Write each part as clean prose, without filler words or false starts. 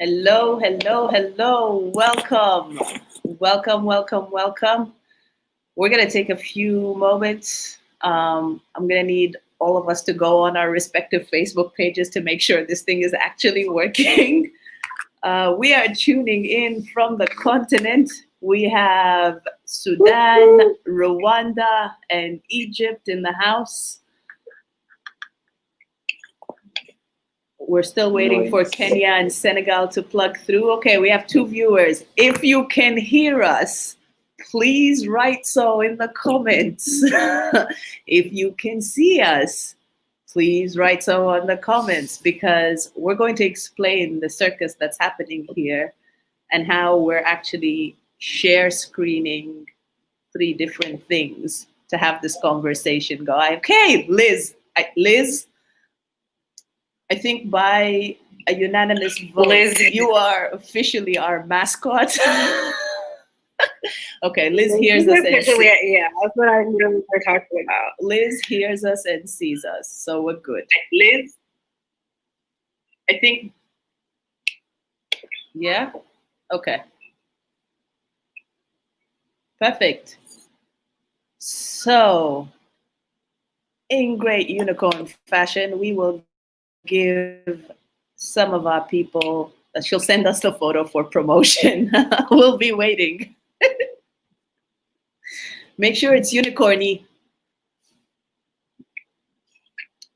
Hello, hello, hello. Welcome. Welcome, welcome, welcome. We're going to take a few moments. I'm going to need all of us to go on our respective Facebook pages to make sure this thing is actually working. We are tuning in from the continent. We have Sudan, Rwanda, and Egypt in the house. We're still waiting for Kenya and Senegal to plug through. Okay, we have 2 viewers. If you can hear us, please write so in the comments. If you can see us, please write so in the comments, because we're going to explain the circus that's happening here and how we're actually share screening 3 different things to have this conversation go. Okay, Liz, I think by a unanimous vote, Liz, you are officially our mascot. Okay, Liz hears us. Yeah, that's what I really were talking about. Liz hears us and sees us, so we're good. Liz, I think. Yeah? Okay. Perfect. So, in great unicorn fashion, we will give some of our people, she'll send us the photo for promotion. We'll be waiting. Make sure it's unicorny.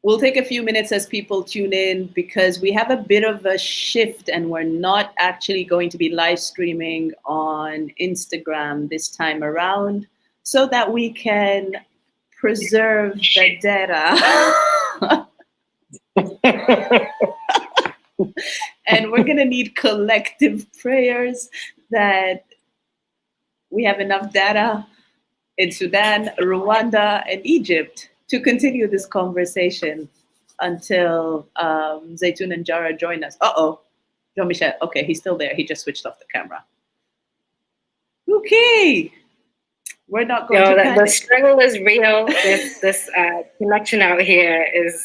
We'll take a few minutes as people tune in, because we have a bit of a shift and we're not actually going to be live streaming on Instagram this time around, so that we can preserve the data. And we're going to need collective prayers that we have enough data in Sudan, Rwanda, and Egypt to continue this conversation until Zaytun and Jara join us. Jean-Michel. Okay, he's still there. He just switched off the camera. Okay. We're not going to panic. The struggle is real. This connection out here is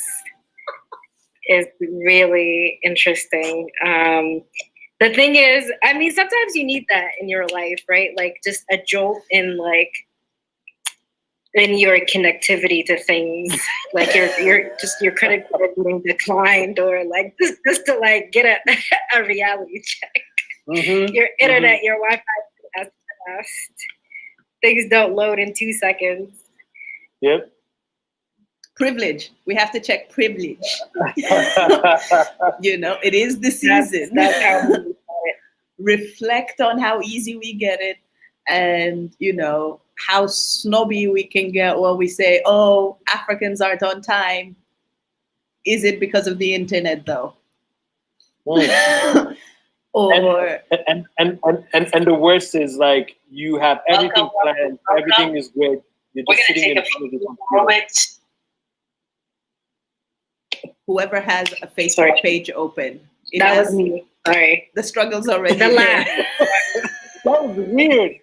really interesting. The thing is, I mean, sometimes you need that in your life, right? Like just a jolt in your connectivity to things, like your credit card being declined, or like just to like get a reality check. Mm-hmm. Your internet, your Wi-Fi has fast. Things don't load in 2 seconds. Yep. Privilege. We have to check privilege. It is the season. That's how we do it. Reflect on how easy we get it, and how snobby we can get when we say, "Oh, Africans aren't on time." Is it because of the internet, though? Mm. Or and the worst is, like, you have everything planned, everything is great. You're just sitting in front of the computer. Whoever has a Facebook page open. That was me. Sorry. The struggle's already the laugh. That was weird.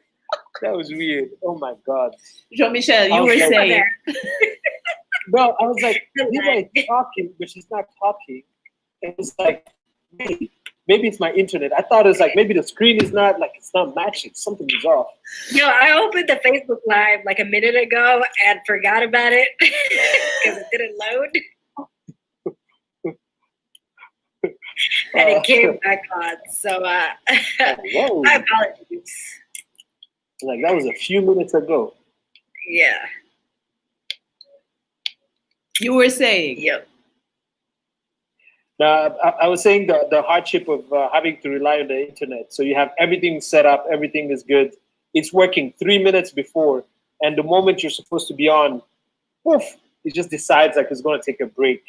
That was weird. Oh my God. Jean-Michel, you were saying. No, I was like, you guys talking, but she's not talking. It was like, maybe it's my internet. I thought it was like, maybe the screen is not, like, it's not matching. Something is off. I opened the Facebook Live like a minute ago and forgot about it because it didn't load. And it came back on. So my apologies. Like, that was a few minutes ago. Yeah. You were saying. Yep. I was saying the hardship of having to rely on the internet. So you have everything set up, everything is good. It's working 3 minutes before, and the moment you're supposed to be on, poof, it just decides like it's going to take a break.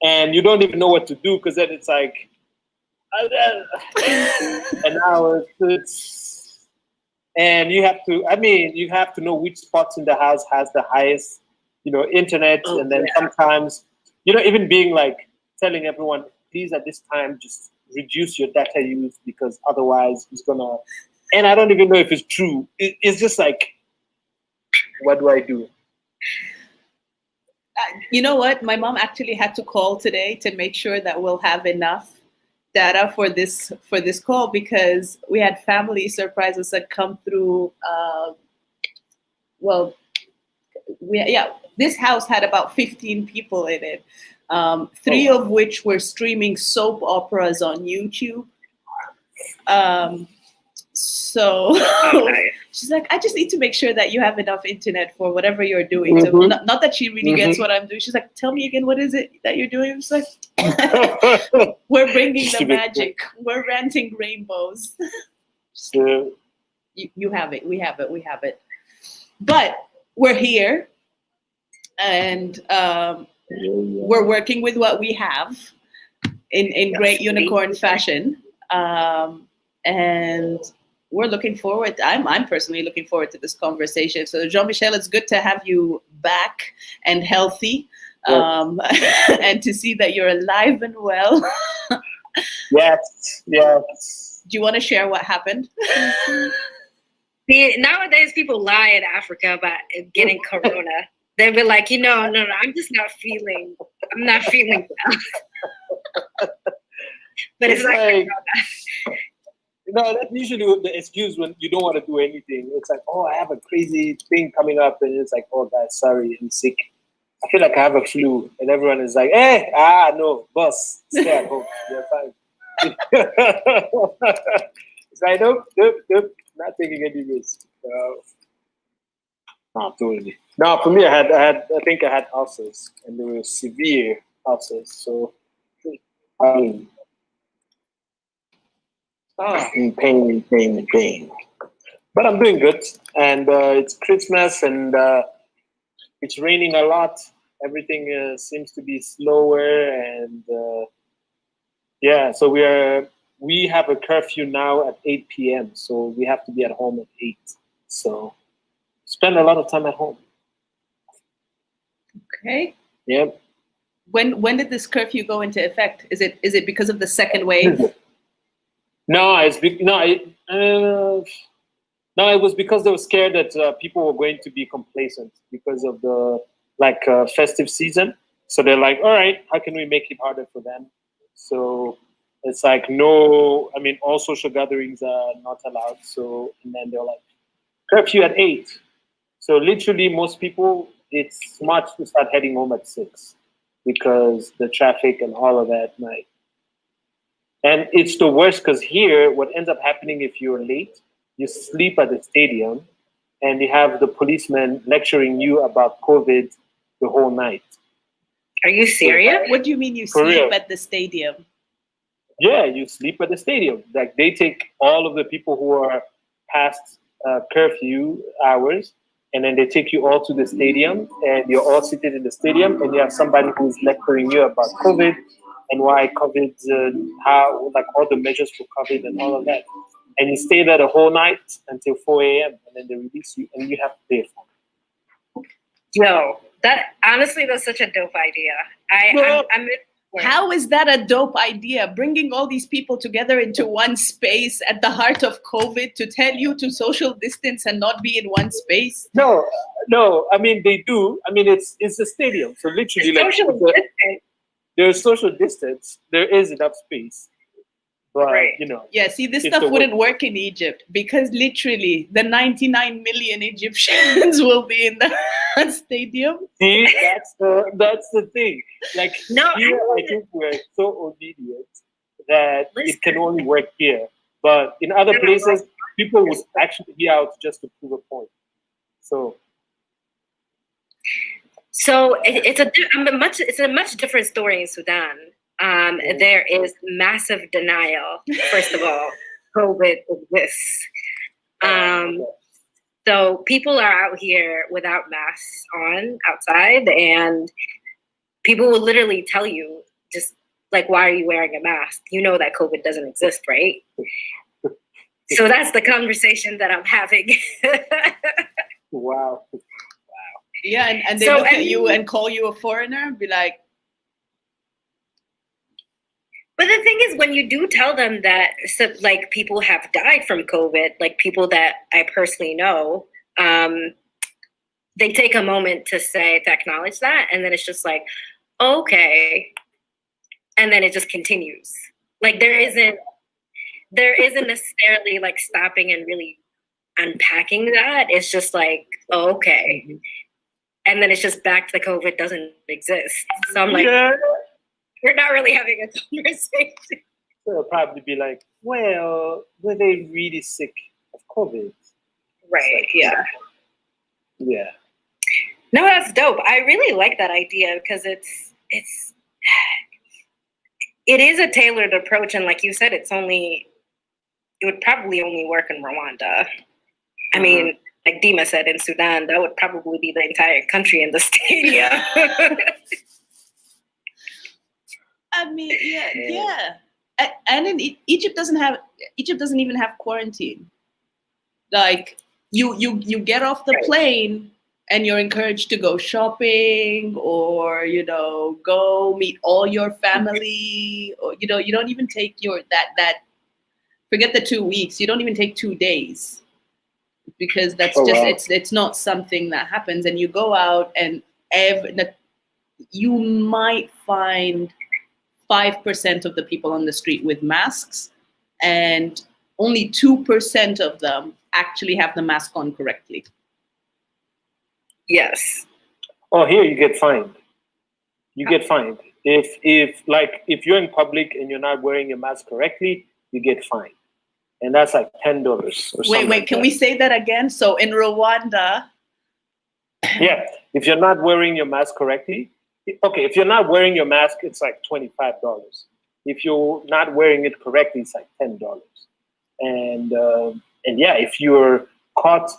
And you don't even know what to do, because then it's like, and now and you have to know which spots in the house has the highest, internet. And then sometimes, even being like, telling everyone, please at this time, just reduce your data use, because otherwise it's gonna, and I don't even know if it's true. It's just like, what do I do? You know what? My mom actually had to call today to make sure that we'll have enough. data for this call because we had family surprises that come through. This house had about 15 people in it, 3 of which were streaming soap operas on YouTube. So she's like, I just need to make sure that you have enough internet for whatever you're doing. So not that she really gets what I'm doing. She's like, tell me again, what is it that you're doing? I'm just like, we're bringing the magic. We're ranting rainbows. You have it. We have it. We have it. But we're here, and we're working with what we have in great unicorn fashion. And we're looking forward. I'm personally looking forward to this conversation. So Jean-Michel, it's good to have you back and healthy, and to see that you're alive and well. Yes. Do you want to share what happened? See, nowadays people lie in Africa about getting corona. They'll be like, no, I'm just not feeling. I'm not feeling well. But it's like that's usually the excuse when you don't want to do anything. It's like, oh, I have a crazy thing coming up, and it's like, oh, guys, sorry, I'm sick. I feel like I have a flu, and everyone is like, hey, no, boss, stay at home, you're fine. It's like, nope, not taking any risk. Not doing it. No, for me, I think I had ulcers, and they were severe ulcers. So, in pain. But I'm doing good, and it's Christmas, and it's raining a lot. Everything seems to be slower, and so we have a curfew now at 8 p.m. So we have to be at home at 8. So spend a lot of time at home. Okay. Yep. When did this curfew go into effect? Is it because of the second wave? No, it was because they were scared that people were going to be complacent because of the festive season. So they're like, all right, how can we make it harder for them? So it's like, all social gatherings are not allowed. So, and then they're like, curfew at 8. So literally most people, it's smart to start heading home at 6 because the traffic and all of that night. And it's the worst because here, what ends up happening if you're late, you sleep at the stadium and you have the policeman lecturing you about COVID the whole night. Are you serious? What do you mean you sleep at the stadium? Yeah, you sleep at the stadium. Like they take all of the people who are past curfew hours, and then they take you all to the stadium, and you're all seated in the stadium, and you have somebody who's lecturing you about COVID and why COVID, how all the measures for COVID and all of that. And you stay there the whole night until 4 a.m. and then they release you, and you have to pay a fine. Yo, that's such a dope idea. How is that a dope idea? Bringing all these people together into one space at the heart of COVID to tell you to social distance and not be in one space? No. I mean, they do. I mean, it's a stadium, so literally, there's social distance. There is enough space, but Yeah, see, this stuff wouldn't work in Egypt because literally the 99 million Egyptians will be in the stadium. See, that's the thing. Like here, I think we're so obedient that it can only work here. But in other places, people would actually be out just to prove a point. So it's a much different story in Sudan. There is massive denial. First of all, COVID exists. So people are out here without masks on outside, and people will literally tell you, just like, why are you wearing a mask? You know that COVID doesn't exist, right? So that's the conversation that I'm having. Wow. Yeah, and they look at you and call you a foreigner and be like. But the thing is, when you do tell them that, people have died from COVID, like people that I personally know, they take a moment to acknowledge that, and then it's just like, okay, and then it just continues. Like there isn't necessarily like stopping and really unpacking that. It's just like, oh, okay. And then it's just back to the COVID doesn't exist. So I'm like, we're not really having a conversation. So it'll probably be like, well, were they really sick of COVID? Right, yeah. Yeah. No, that's dope. I really like that idea because it is a tailored approach. And like you said, it would probably only work in Rwanda. I mean, like Dima said, in Sudan, that would probably be the entire country in the stadium. I mean, yeah. And in Egypt doesn't even have quarantine. Like you get off the plane and you're encouraged to go shopping or go meet all your family, or you don't even take that forget the 2 weeks, you don't even take 2 days, because that's it's not something that happens. And you go out and you might find 5% of the people on the street with masks, and only 2% of them actually have the mask on correctly. Yes. Oh, here you get fined. You get fined. If you're in public and you're not wearing your mask correctly, you get fined. And that's like $10 or something. Wait, can we say that again? So in Rwanda. Yeah, if you're not wearing your mask correctly, okay, if you're not wearing your mask, it's like $25. If you're not wearing it correctly, it's like $10. And yeah, if you're caught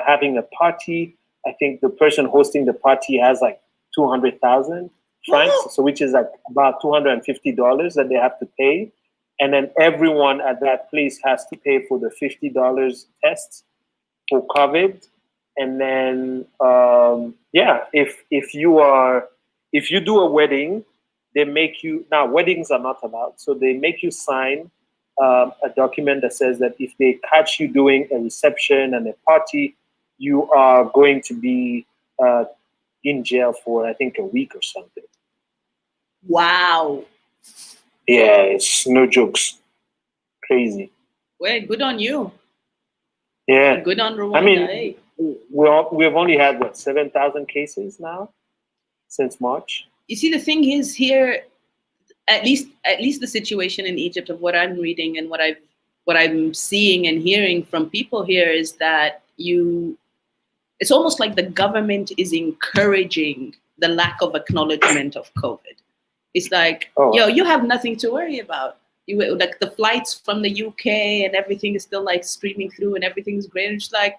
having a party, I think the person hosting the party has like 200,000 francs, so which is like about $250 that they have to pay. And then everyone at that place has to pay for the $50 test for COVID. And then, if you do a wedding, they make you, now weddings are not allowed. So they make you sign a document that says that if they catch you doing a reception and a party, you are going to be in jail for, I think, a week or something. Wow. Yeah, it's no jokes. Crazy. Well, good on you. Yeah. Good on Rwanda. I mean, we've only had 7,000 cases now since March. You see, the thing is here, at least the situation in Egypt, of what I'm reading and what I'm seeing and hearing from people here, is that it's almost like the government is encouraging the lack of acknowledgement of COVID. It's like, you have nothing to worry about. Like the flights from the UK and everything is still like streaming through and everything's great. It's like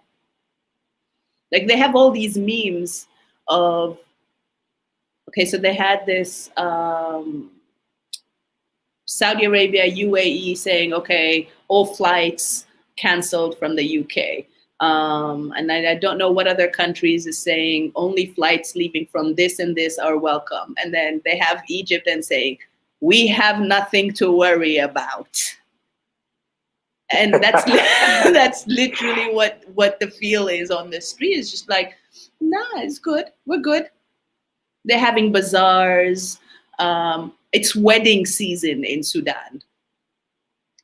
they have all these memes of, okay, so they had this Saudi Arabia, UAE saying, okay, all flights canceled from the UK. And I don't know what other countries is saying only flights leaving from this and this are welcome. And then they have Egypt and saying, we have nothing to worry about. And that's literally what the feel is on the street. It's just like, nah, it's good. We're good. They're having bazaars. It's wedding season in Sudan.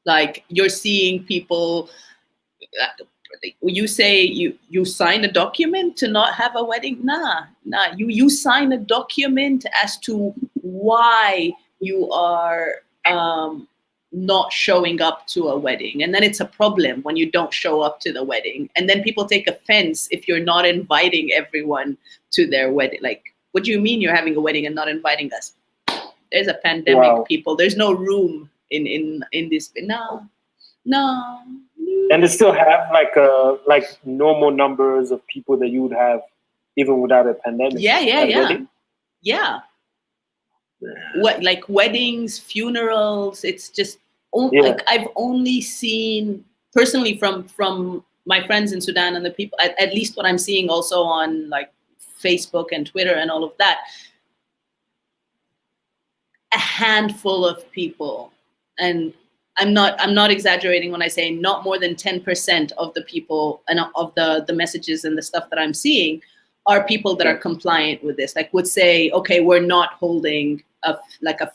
Like you're seeing people, you say you sign a document to not have a wedding? Nah. You sign a document as to why you are not showing up to a wedding. And then it's a problem when you don't show up to the wedding. And then people take offense if you're not inviting everyone to their wedding. Like, what do you mean you're having a wedding and not inviting us? There's a pandemic, people. There's no room in this. No. And they still have like normal numbers of people that you would have even without a pandemic. Yeah. What, like weddings, funerals? It's just like I've only seen personally from my friends in Sudan and the people, at least what I'm seeing also on like Facebook and Twitter and all of that. A handful of people, and I'm not exaggerating when I say not more than 10% of the people and of the messages and the stuff that I'm seeing are people that are compliant with this. Like would say, okay, we're not holding a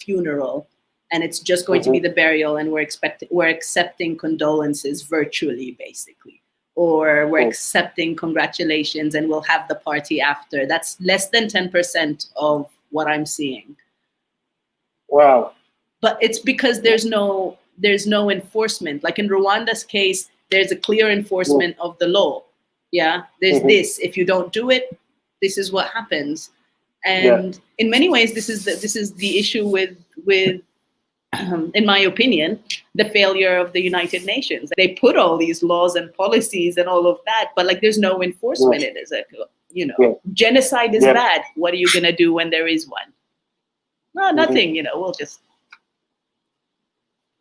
funeral and it's just going to be the burial, and we're accepting condolences virtually, basically, or we're accepting congratulations and we'll have the party after. That's less than 10% of what I'm seeing. Wow. But it's because there's no enforcement. Like in Rwanda's case, there's a clear enforcement of the law. Yeah, there's this. If you don't do it, this is what happens. And in many ways, this is the issue with in my opinion, the failure of the United Nations. They put all these laws and policies and all of that, but like there's no enforcement. It is genocide is bad. What are you gonna do when there is one? No, nothing. We'll just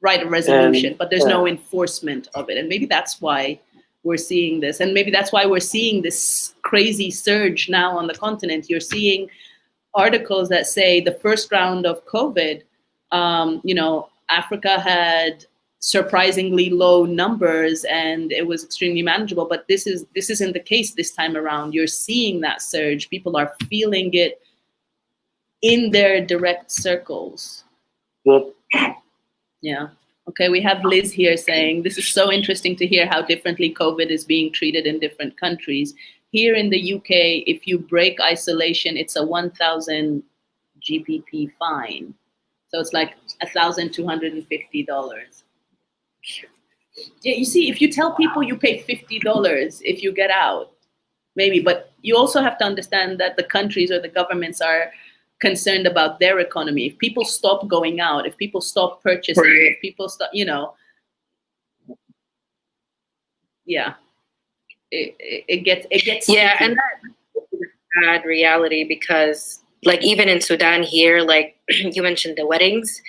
write a resolution, but there's no enforcement of it. And maybe that's why we're seeing this. And maybe that's why we're seeing this crazy surge now on the continent. You're seeing articles that say the first round of COVID, Africa had surprisingly low numbers and it was extremely manageable. But this isn't the case this time around. You're seeing that surge. People are feeling it in their direct circles. Yeah. Okay, we have Liz here saying, this is so interesting to hear how differently COVID is being treated in different countries. Here in the UK, if you break isolation, it's a 1,000 GBP fine. So it's like $1,250. Yeah, you see, if you tell people you pay $50 if you get out, maybe, but you also have to understand that the countries or the governments are concerned about their economy. If people stop going out, if people stop purchasing, if people stop, it gets yeah, and that's a bad reality because, like, even in Sudan here, like you mentioned the weddings,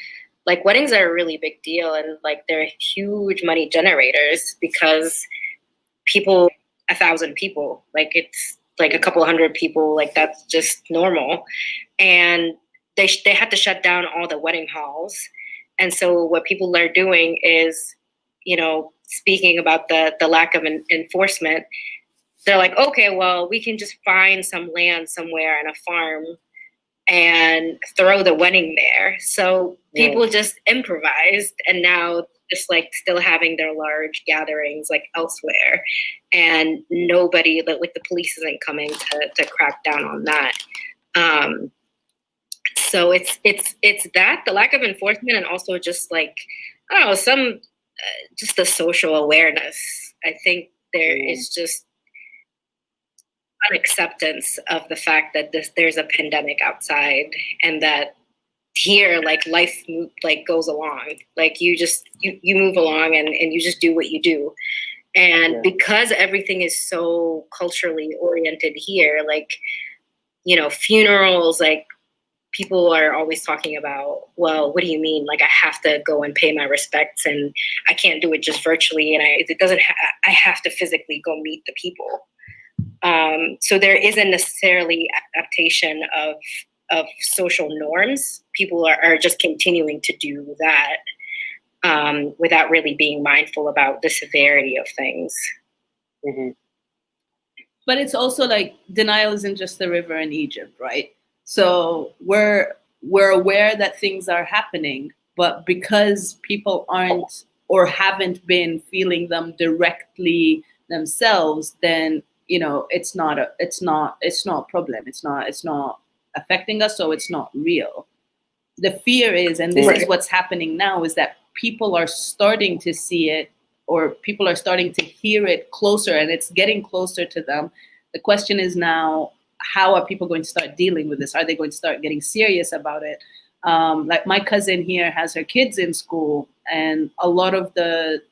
like weddings are a really big deal, and like they're huge money generators because 1,000 people, like it's like a couple hundred people, like that's just normal. And they had to shut down all the wedding halls. And so what people are doing is, speaking about the lack of enforcement, they're like, okay, well, we can just find some land somewhere on a farm and throw the wedding there. So people just improvised, and now just like still having their large gatherings like elsewhere, and nobody, like the police isn't coming to crack down on that. So it's that, the lack of enforcement, and also just like, I don't know, just the social awareness. I think there is just an acceptance of the fact that there's a pandemic outside, and that here, like, life like goes along. Like you move along and you just do what you do. And because everything is so culturally oriented here, like, funerals, like people are always talking about, well, what do you mean? Like I have to go and pay my respects, and I can't do it just virtually. And I have to physically go meet the people. So there isn't necessarily adaptation of social norms. People are just continuing to do that without really being mindful about the severity of things. Mm-hmm. But it's also like denial isn't just the river in Egypt, right? So we're aware that things are happening, but because people aren't or haven't been feeling them directly themselves, then it's not a problem. It's not affecting us, so it's not real. The fear is, and this is what's happening now, is that people are starting to see it, or people are starting to hear it closer, and it's getting closer to them. The question is now, how are people going to start dealing with this? Are they going to start getting serious about it? Like my cousin here has her kids in school, and a lot of the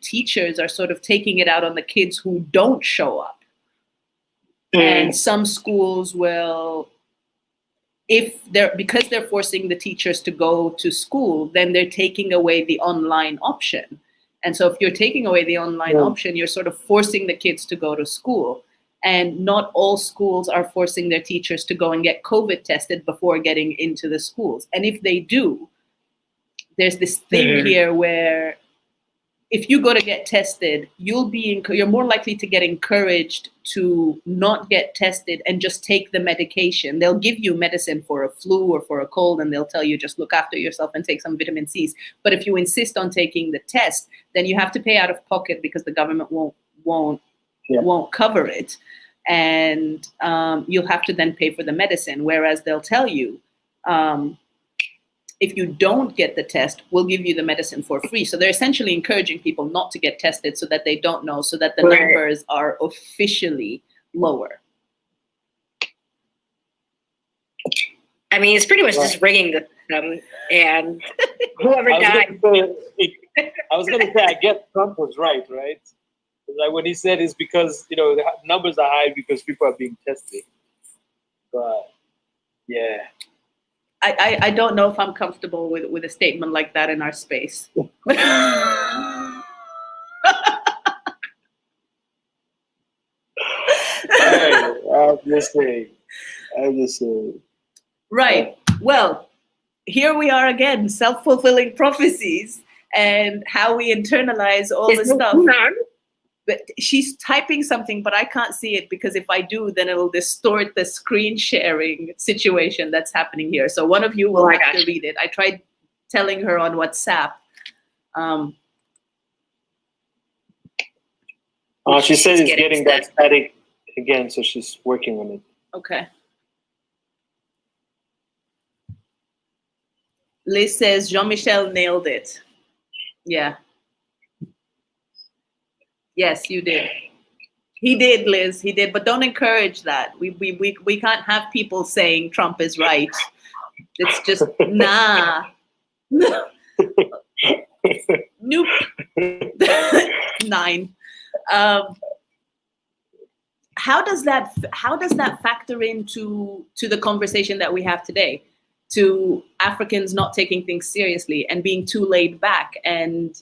teachers are sort of taking it out on the kids who don't show up. And some schools will, because they're forcing the teachers to go to school, then they're taking away the online option. And so if you're taking away the online option, you're sort of forcing the kids to go to school. And not all schools are forcing their teachers to go and get COVID tested before getting into the schools. And if they do, there's this thing here where if you go to get tested, you're more likely to get encouraged to not get tested and just take the medication. They'll give you medicine for a flu or for a cold, and they'll tell you just look after yourself and take some vitamin C's. But if you insist on taking the test, then you have to pay out of pocket because the government won't cover it, and you'll have to then pay for the medicine. Whereas they'll tell you, if you don't get the test, we'll give you the medicine for free. So they're essentially encouraging people not to get tested so that they don't know, so that the numbers are officially lower. I mean, it's pretty much just rigging the system, and whoever died. I was going to say, I guess Trump was right? Like when he said it's because, the numbers are high because people are being tested. But, yeah. I don't know if I'm comfortable with a statement like that in our space. I'm just saying. Right. Well, here we are again, self-fulfilling prophecies and how we internalize all the stuff. But she's typing something, but I can't see it because if I do, then it'll distort the screen sharing situation that's happening here. So one of you will have to read it. I tried telling her on WhatsApp. She says it's getting that static again, so she's working on it. Okay. Liz says Jean-Michel nailed it. Yeah. Yes, you did. He did, Liz. He did. But don't encourage that. We can't have people saying Trump is right. It's just nah. Nope. 9. How does that factor into the conversation that we have today? To Africans not taking things seriously and being too laid back and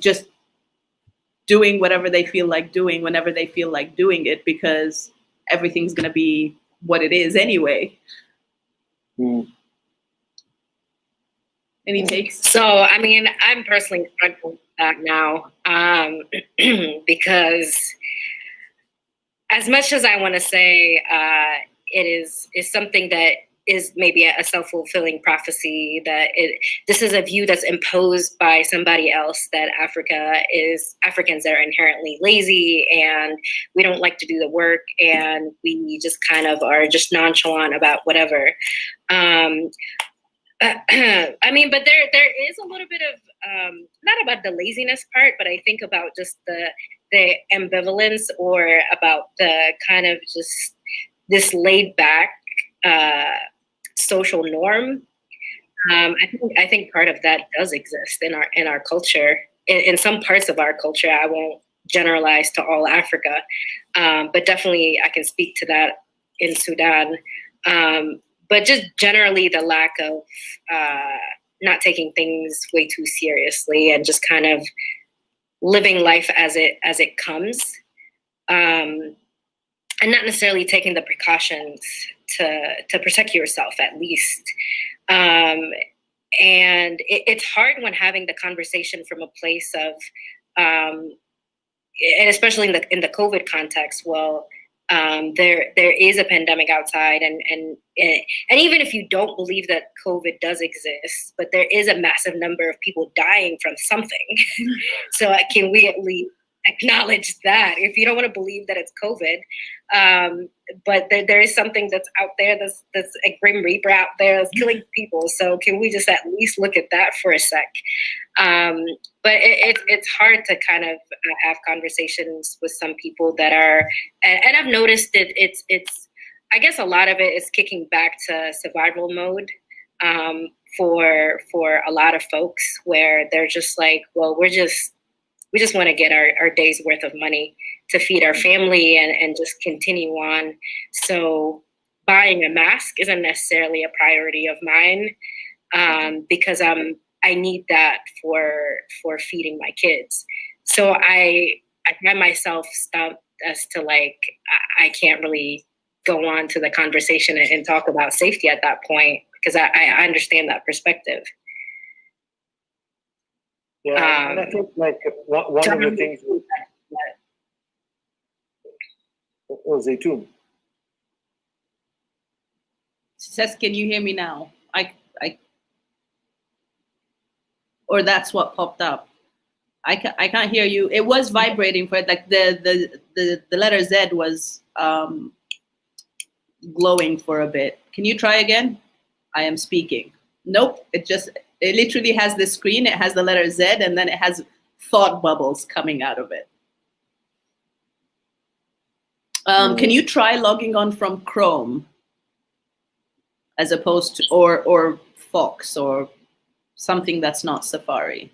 just doing whatever they feel like doing whenever they feel like doing it because everything's going to be what it is anyway. Any takes? So, I mean, I'm personally struggling with that now because as much as I want to say it is something that is maybe a self-fulfilling prophecy, that this is a view that's imposed by somebody else, that Africans are inherently lazy and we don't like to do the work and we just kind of are just nonchalant about whatever. I mean, but there is a little bit of, not about the laziness part, but I think about just the ambivalence or about the kind of just this laid back social norm. I think part of that does exist in our culture, in some parts of our culture. I won't generalize to all Africa, but definitely I can speak to that in Sudan. But just generally the lack of not taking things way too seriously and just kind of living life as it comes, and not necessarily taking the precautions to protect yourself, at least. And it's hard when having the conversation from a place of, and especially in the COVID context. Well, there is a pandemic outside, and even if you don't believe that COVID does exist, but there is a massive number of people dying from something. So can we at least acknowledge that, if you don't want to believe that it's COVID, but there is something that's out there, that's a grim reaper out there that's killing people. So can we just at least look at that for a sec? But it's hard to kind of have conversations with some people that are, and I've noticed it's I guess a lot of it is kicking back to survival mode for a lot of folks, where they're just like, well, we just want to get our day's worth of money to feed our family and just continue on. So buying a mask isn't necessarily a priority of mine, because I need that for feeding my kids. So I find myself stumped as to, like, I can't really go on to the conversation and talk about safety at that point, because I understand that perspective. Yeah, and I think like one of the things. Oh, Zaytoon. Says, can you hear me now? Or that's what popped up. I can't hear you. It was vibrating for it, like the letter Z was glowing for a bit. Can you try again? I am speaking. Nope. It literally has this screen. It has the letter Z, and then it has thought bubbles coming out of it. Can you try logging on from Chrome as opposed to or Fox or something that's not Safari?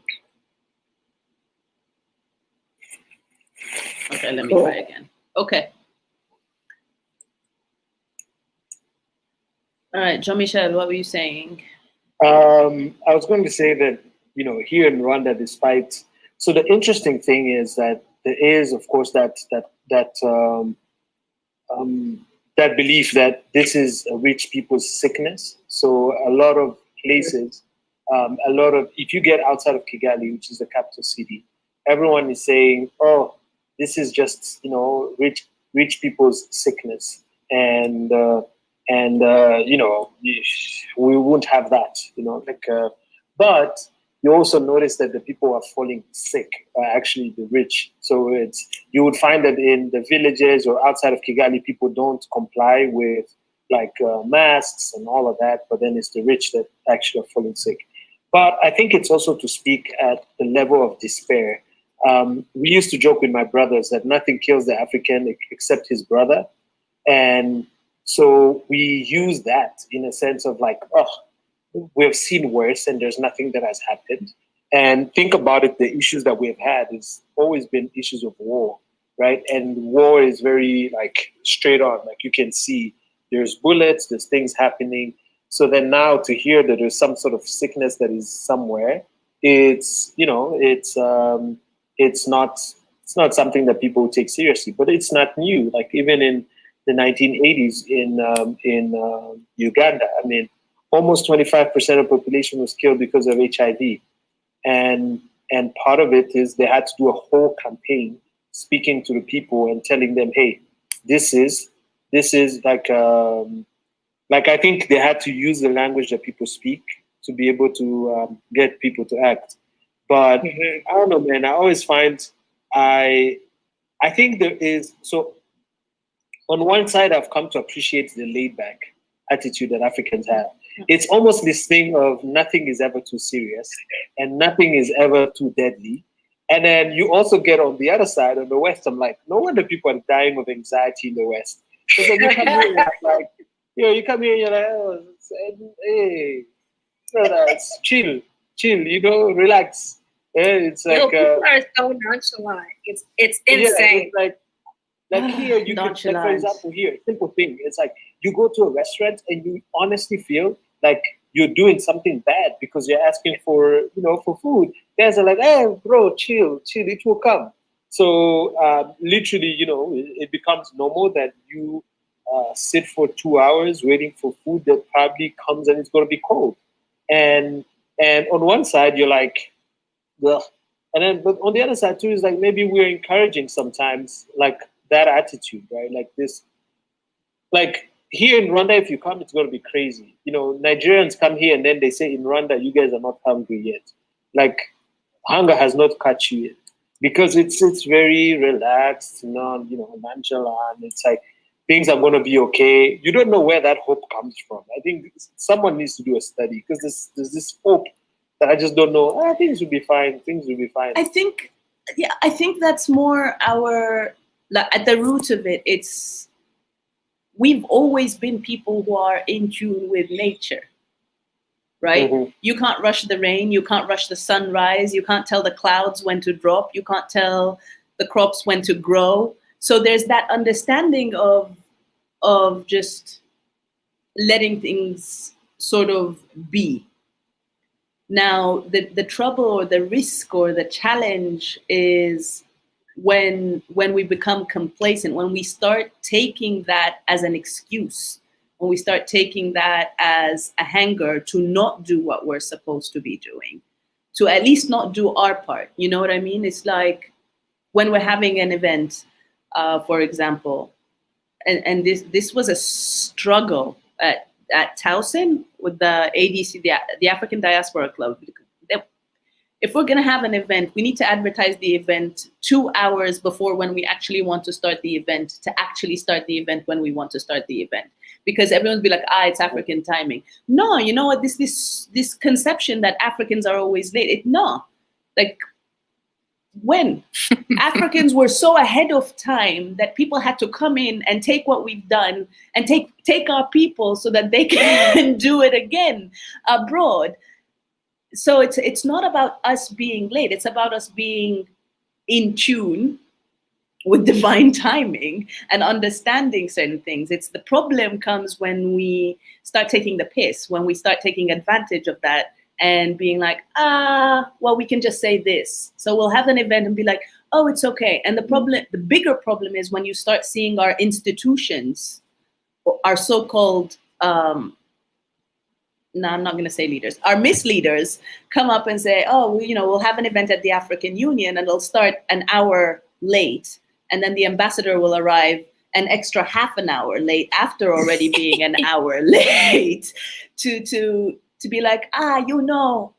Okay, let me try again. Okay. All right, Jean-Michel, what were you saying? I was going to say that, here in Rwanda, so the interesting thing is that there is, of course, that belief that this is a rich people's sickness. So a lot of places, if you get outside of Kigali, which is the capital city, everyone is saying, oh, this is just, rich people's sickness. And we won't have that, but you also notice that the people who are falling sick are actually the rich. So you would find that in the villages or outside of Kigali, people don't comply with masks and all of that, but then it's the rich that actually are falling sick. But I think it's also to speak at the level of despair. We used to joke with my brothers that nothing kills the African except his brother. And so we use that in a sense of we've seen worse and there's nothing that has happened. And think about it, the issues that we've had has always been issues of war, right? And war is very straight on, you can see there's bullets, there's things happening. So then now to hear that there's some sort of sickness that is somewhere, it's not something that people take seriously, but it's not new. Even in the 1980s in Uganda, almost 25% of the population was killed because of HIV. And part of it is they had to do a whole campaign speaking to the people and telling them, hey, this is I think they had to use the language that people speak to be able to get people to act. But I don't know, man, I always find I think there is, so on one side, I've come to appreciate the laid back attitude that Africans have. It's almost this thing of nothing is ever too serious and nothing is ever too deadly. And then you also get on the other side, on the West, I'm like, no wonder people are dying of anxiety in the West. Because you come here, you come here and you're like, oh, hey, chill, relax. Yeah, it's people are so nonchalant. It's insane. Yeah, it's here, you can, for example, here, simple thing. It's you go to a restaurant and you honestly feel like you're doing something bad because you're asking for food. Guys are like, hey, bro, chill, it will come. So literally, it becomes normal that you sit for 2 hours waiting for food that probably comes and it's going to be cold. And on one side, you're like, well, but on the other side too is maybe we're encouraging sometimes that attitude, right? Here in Rwanda, if you come, it's going to be crazy. Nigerians come here and then they say in Rwanda, you guys are not hungry yet. Hunger has not caught you yet because it's very relaxed, nonchalant. It's things are going to be okay. You don't know where that hope comes from. I think someone needs to do a study because there's this hope that I just don't know. Things will be fine. Things will be fine. I think that's more at the root of it. It's we've always been people who are in tune with nature, right? Mm-hmm. You can't rush the rain. You can't rush the sunrise. You can't tell the clouds when to drop. You can't tell the crops when to grow. So there's that understanding of just letting things sort of be. Now, the trouble or the risk or the challenge is when we become complacent, when we start taking that as an excuse, when we start taking that as a hanger to not do what we're supposed to be doing. to at least not do our part. You know what I mean? It's like when we're having an event, for example, and this was a struggle at Towson with the ADC, the African Diaspora Club. If we're going to have an event, we need to advertise the event 2 hours before when we actually want to start the event, to actually start the event when we want to start the event. Because everyone's be like, it's African timing. No, you know what? This conception that Africans are always late. Like, when Africans were so ahead of time that people had to come in and take what we've done and take our people so that they can do it again abroad. So it's not about us being late. It's about us being in tune with divine timing and understanding certain things. It's the problem comes when we start taking the piss, when we start taking advantage of that and being like, well, we can just say this. So we'll have an event and be like, oh, it's okay. And the bigger problem is when you start seeing our institutions, our so-called, no, I'm not going to say leaders, our misleaders come up and say, oh, we'll have an event at the African Union and it'll start an hour late. And then the ambassador will arrive an extra half an hour late after already being an hour late to be like,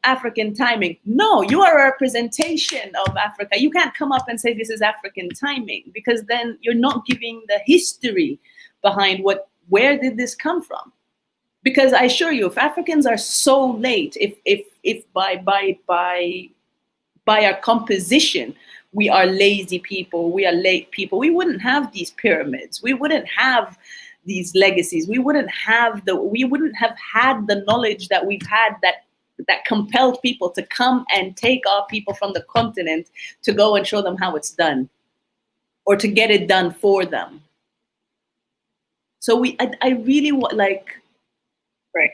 African timing. No, you are a representation of Africa. You can't come up and say this is African timing, because then you're not giving the history behind where did this come from? Because I assure you, if Africans are so late, if by our composition, we are lazy people, we are late people, we wouldn't have these pyramids, we wouldn't have these legacies, we wouldn't have had the knowledge that we've had that compelled people to come and take our people from the continent to go and show them how it's done, or to get it done for them. So I really want, like, right.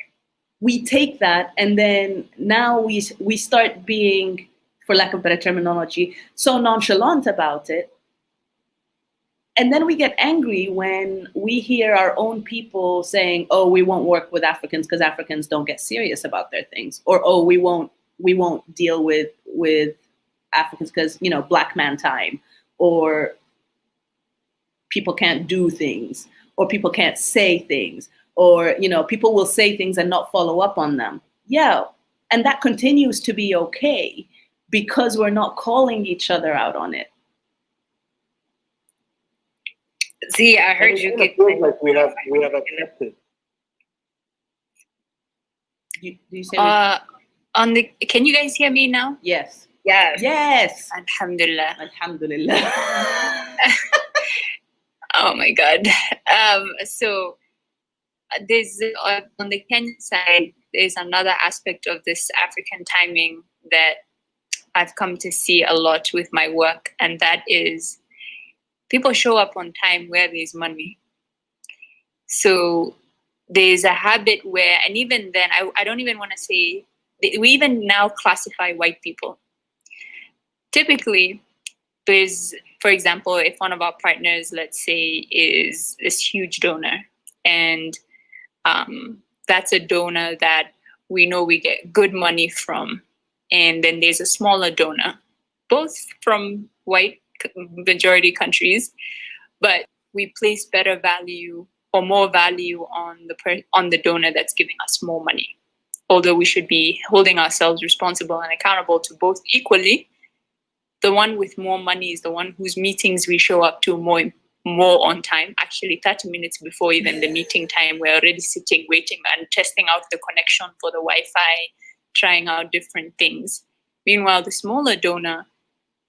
We take that and then now we start being, for lack of better terminology, so nonchalant about it. And then we get angry when we hear our own people saying, oh, we won't work with Africans because Africans don't get serious about their things. Or, oh, we won't deal with Africans because, black man time. Or people can't do things. Or people can't say things. Or, people will say things and not follow up on them. Yeah, and that continues to be okay because we're not calling each other out on it. Z, I heard you get like we have accepted. Do you say can you guys hear me now? Yes. Yes. Yes. Alhamdulillah. Alhamdulillah. Oh my God. So there's on the Kenyan side, there's another aspect of this African timing that I've come to see a lot with my work, and that is people show up on time where there's money. So there's a habit where, and even then, I don't even want to say, we even now classify white people. Typically, there's, for example, if one of our partners, let's say, is this huge donor, and that's a donor that we know we get good money from, and then there's a smaller donor, both from white majority countries, but we place better value or more value on the donor that's giving us more money, although we should be holding ourselves responsible and accountable to both equally. The one with more money is the one whose meetings we show up to more on time. Actually, 30 minutes before even the meeting time, we're already sitting, waiting and testing out the connection for the Wi-Fi, trying out different things. Meanwhile, the smaller donor,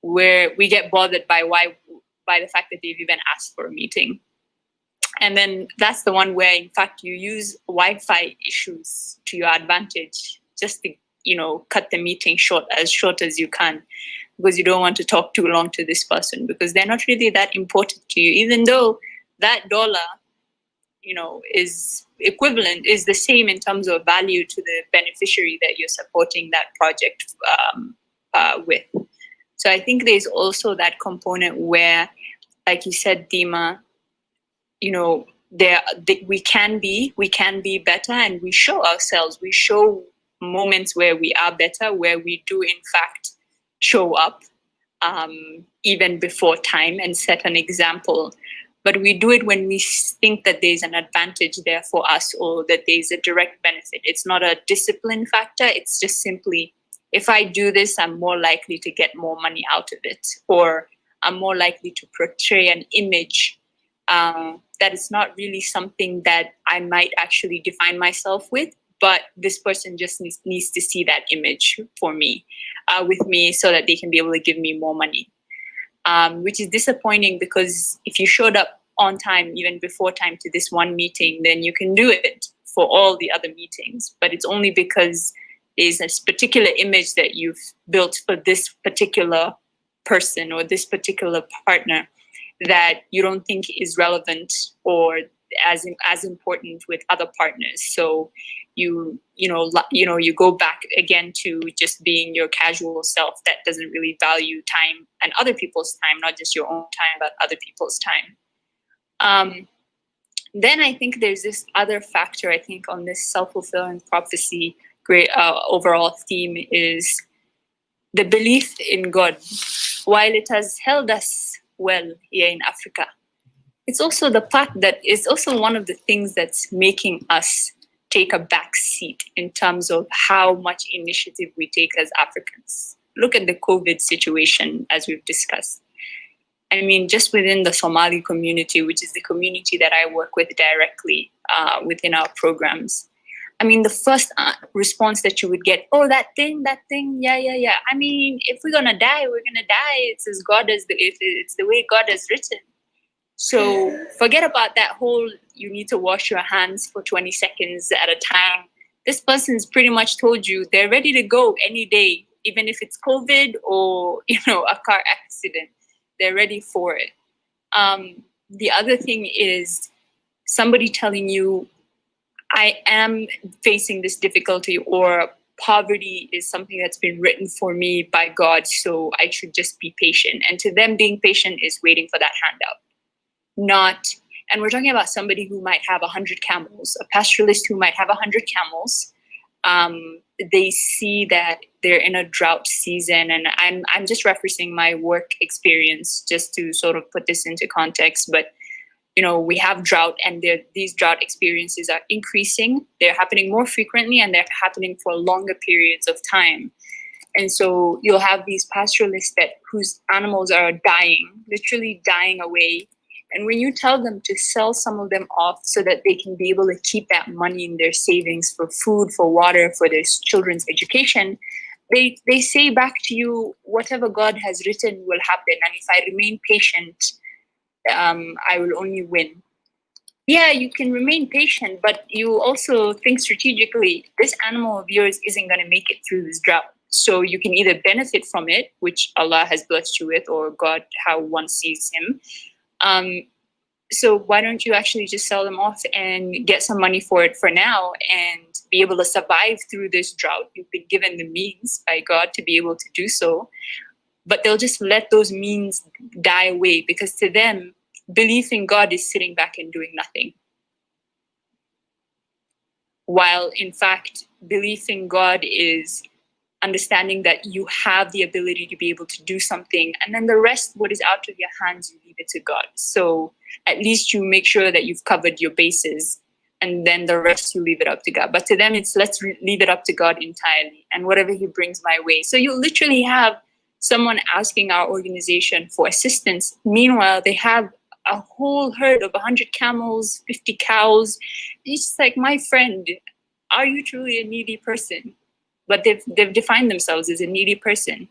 where we get bothered by the fact that they've even asked for a meeting. And then that's the one where, in fact, you use Wi-Fi issues to your advantage, just to, cut the meeting short as you can, because you don't want to talk too long to this person because they're not really that important to you, even though that dollar, is equivalent, is the same in terms of value to the beneficiary that you're supporting that project with. So I think there's also that component where, like you said, Dima, we can be better, and we show ourselves, we show moments where we are better, where we do in fact show up even before time and set an example. But we do it when we think that there's an advantage there for us, or that there's a direct benefit. It's not a discipline factor. It's just simply, if I do this, I'm more likely to get more money out of it, or I'm more likely to portray an image that is not really something that I might actually define myself with, but this person just needs to see that image for me, with me, so that they can be able to give me more money. Which is disappointing, because if you showed up on time, even before time, to this one meeting, then you can do it for all the other meetings. But it's only because there's this particular image that you've built for this particular person or this particular partner that you don't think is relevant or as important with other partners. So you go back again to just being your casual self that doesn't really value time and other people's time, not just your own time, but other people's time. Then I think there's this other factor, I think, on this self-fulfilling prophecy great overall theme is the belief in God. While it has held us well here in Africa, it's also the fact that it's also one of the things that's making us take a back seat in terms of how much initiative we take as Africans. Look at the COVID situation, as we've discussed. I mean, just within the Somali community, which is the community that I work with directly within our programs. I mean, the first response that you would get, oh, that thing, yeah. I mean, if we're gonna die, we're gonna die. It's as God as it's the way God has written. So forget about that whole, you need to wash your hands for 20 seconds at a time. This person's pretty much told you they're ready to go any day, even if it's COVID or, a car accident. They're ready for it. The other thing is somebody telling you, I am facing this difficulty, or poverty is something that's been written for me by God, so I should just be patient. And to them, being patient is waiting for that handout. And we're talking about somebody who might have 100 camels, a pastoralist who might have 100 camels. They see that they're in a drought season, and I'm just referencing my work experience just to sort of put this into context. But we have drought, and these drought experiences are increasing. They're happening more frequently, and they're happening for longer periods of time. And so you'll have these pastoralists whose animals are dying, literally dying away. And when you tell them to sell some of them off so that they can be able to keep that money in their savings for food, for water, for their children's education, they say back to you, whatever God has written will happen. And if I remain patient, I will only win. Yeah, you can remain patient, but you also think strategically, this animal of yours isn't going to make it through this drought. So you can either benefit from it, which Allah has blessed you with, or God, how one sees him. So why don't you actually just sell them off and get some money for it for now and be able to survive through this drought? You've been given the means by God to be able to do so, but they'll just let those means die away, because to them, belief in God is sitting back and doing nothing. While in fact, belief in God is understanding that you have the ability to be able to do something, and then the rest, what is out of your hands, you leave it to God. So at least you make sure that you've covered your bases, and then the rest you leave it up to God. But to them, it's let's leave it up to God entirely, and whatever he brings my way. So you literally have someone asking our organization for assistance. Meanwhile, they have a whole herd of 100 camels, 50 cows. It's just like, my friend, are you truly a needy person? But they've defined themselves as a needy person,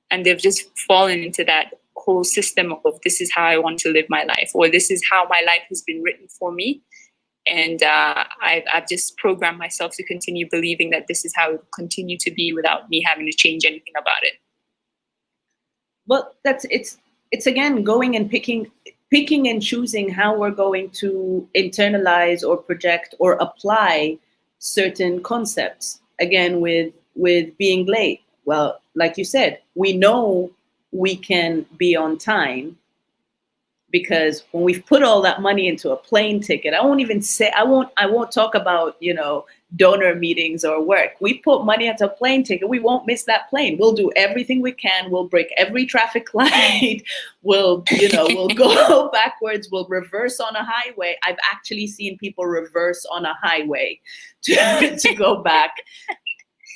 and they've just fallen into that whole system of, this is how I want to live my life, or this is how my life has been written for me. And I've just programmed myself to continue believing that this is how it will continue to be without me having to change anything about it. Well, it's again going and picking and choosing how we're going to internalize or project or apply certain concepts. Again, with being late. Well, like you said, we know we can be on time, Because when we've put all that money into a plane ticket, I won't talk about, donor meetings or work. We put money into a plane ticket, we won't miss that plane. We'll do everything we can. We'll break every traffic light. We'll go backwards. We'll reverse on a highway. I've actually seen people reverse on a highway to go back.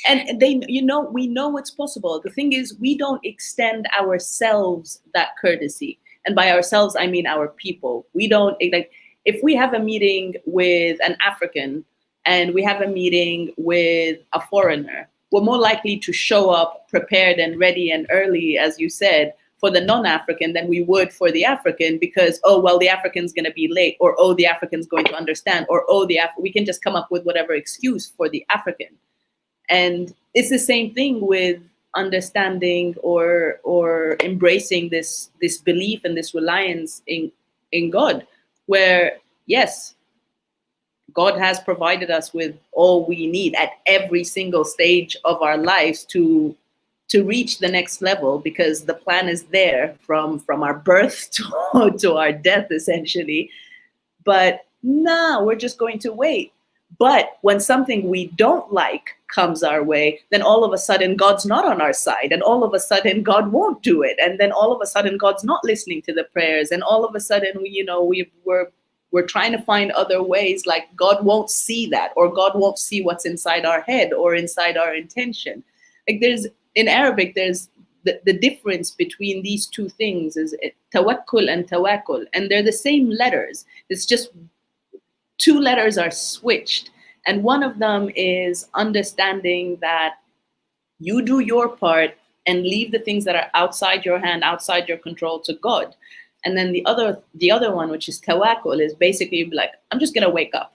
And we know it's possible. The thing is, we don't extend ourselves that courtesy. And by ourselves, I mean our people. We don't, like, if we have a meeting with an African and we have a meeting with a foreigner, we're more likely to show up prepared and ready and early, as you said, for the non-African than we would for the African, because, oh, well, the African's going to be late, or, oh, the African's going to understand, or, oh, we can just come up with whatever excuse for the African. And it's the same thing with understanding or embracing this belief and this reliance in God, where, yes, God has provided us with all we need at every single stage of our lives to reach the next level, because the plan is there from our birth to our death, essentially. But no, we're just going to wait. But when something we don't like comes our way, then all of a sudden God's not on our side, and all of a sudden God won't do it, and then all of a sudden God's not listening to the prayers, and all of a sudden we're trying to find other ways, like God won't see that, or God won't see what's inside our head or inside our intention. Like in Arabic, there's the difference between these two things is tawakkul and tawakkul, and they're the same letters. It's just two letters are switched. And one of them is understanding that you do your part and leave the things that are outside your hand, outside your control, to God. And then the other one, which is tawakkul, is basically like, I'm just gonna wake up.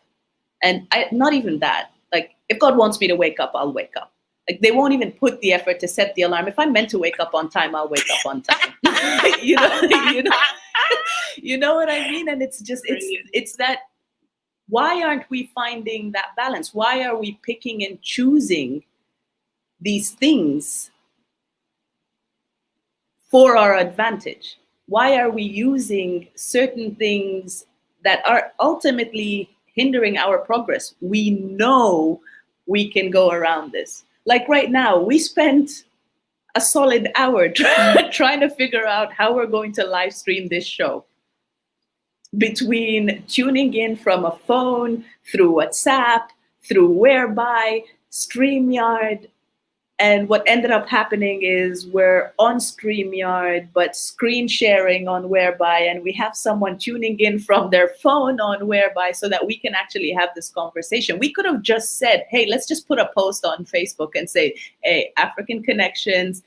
And not even that. Like, if God wants me to wake up, I'll wake up. Like, they won't even put the effort to set the alarm. If I'm meant to wake up on time, I'll wake up on time. you know what I mean? And it's just, it's that. Why aren't we finding that balance? Why are we picking and choosing these things for our advantage? Why are we using certain things that are ultimately hindering our progress? We know we can go around this. Like right now, we spent a solid hour trying to figure out how we're going to live stream this show. Between tuning in from a phone, through WhatsApp, through Whereby, StreamYard, and what ended up happening is we're on StreamYard, but screen sharing on Whereby, and we have someone tuning in from their phone on Whereby so that we can actually have this conversation. We could have just said, hey, let's just put a post on Facebook and say, hey, African Connections,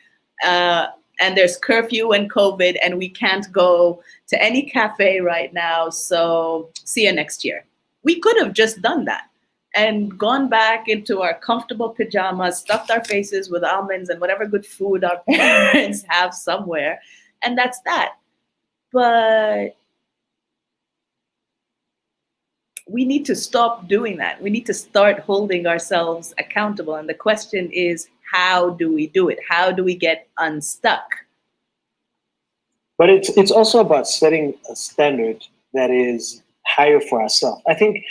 and there's curfew and COVID, and we can't go to any cafe right now, so see you next year. We could have just done that and gone back into our comfortable pajamas, stuffed our faces with almonds and whatever good food our parents have somewhere, and that's that. But we need to stop doing that. We need to start holding ourselves accountable, and the question is, how do we do it? How do we get unstuck? But it's also about setting a standard that is higher for ourselves. I think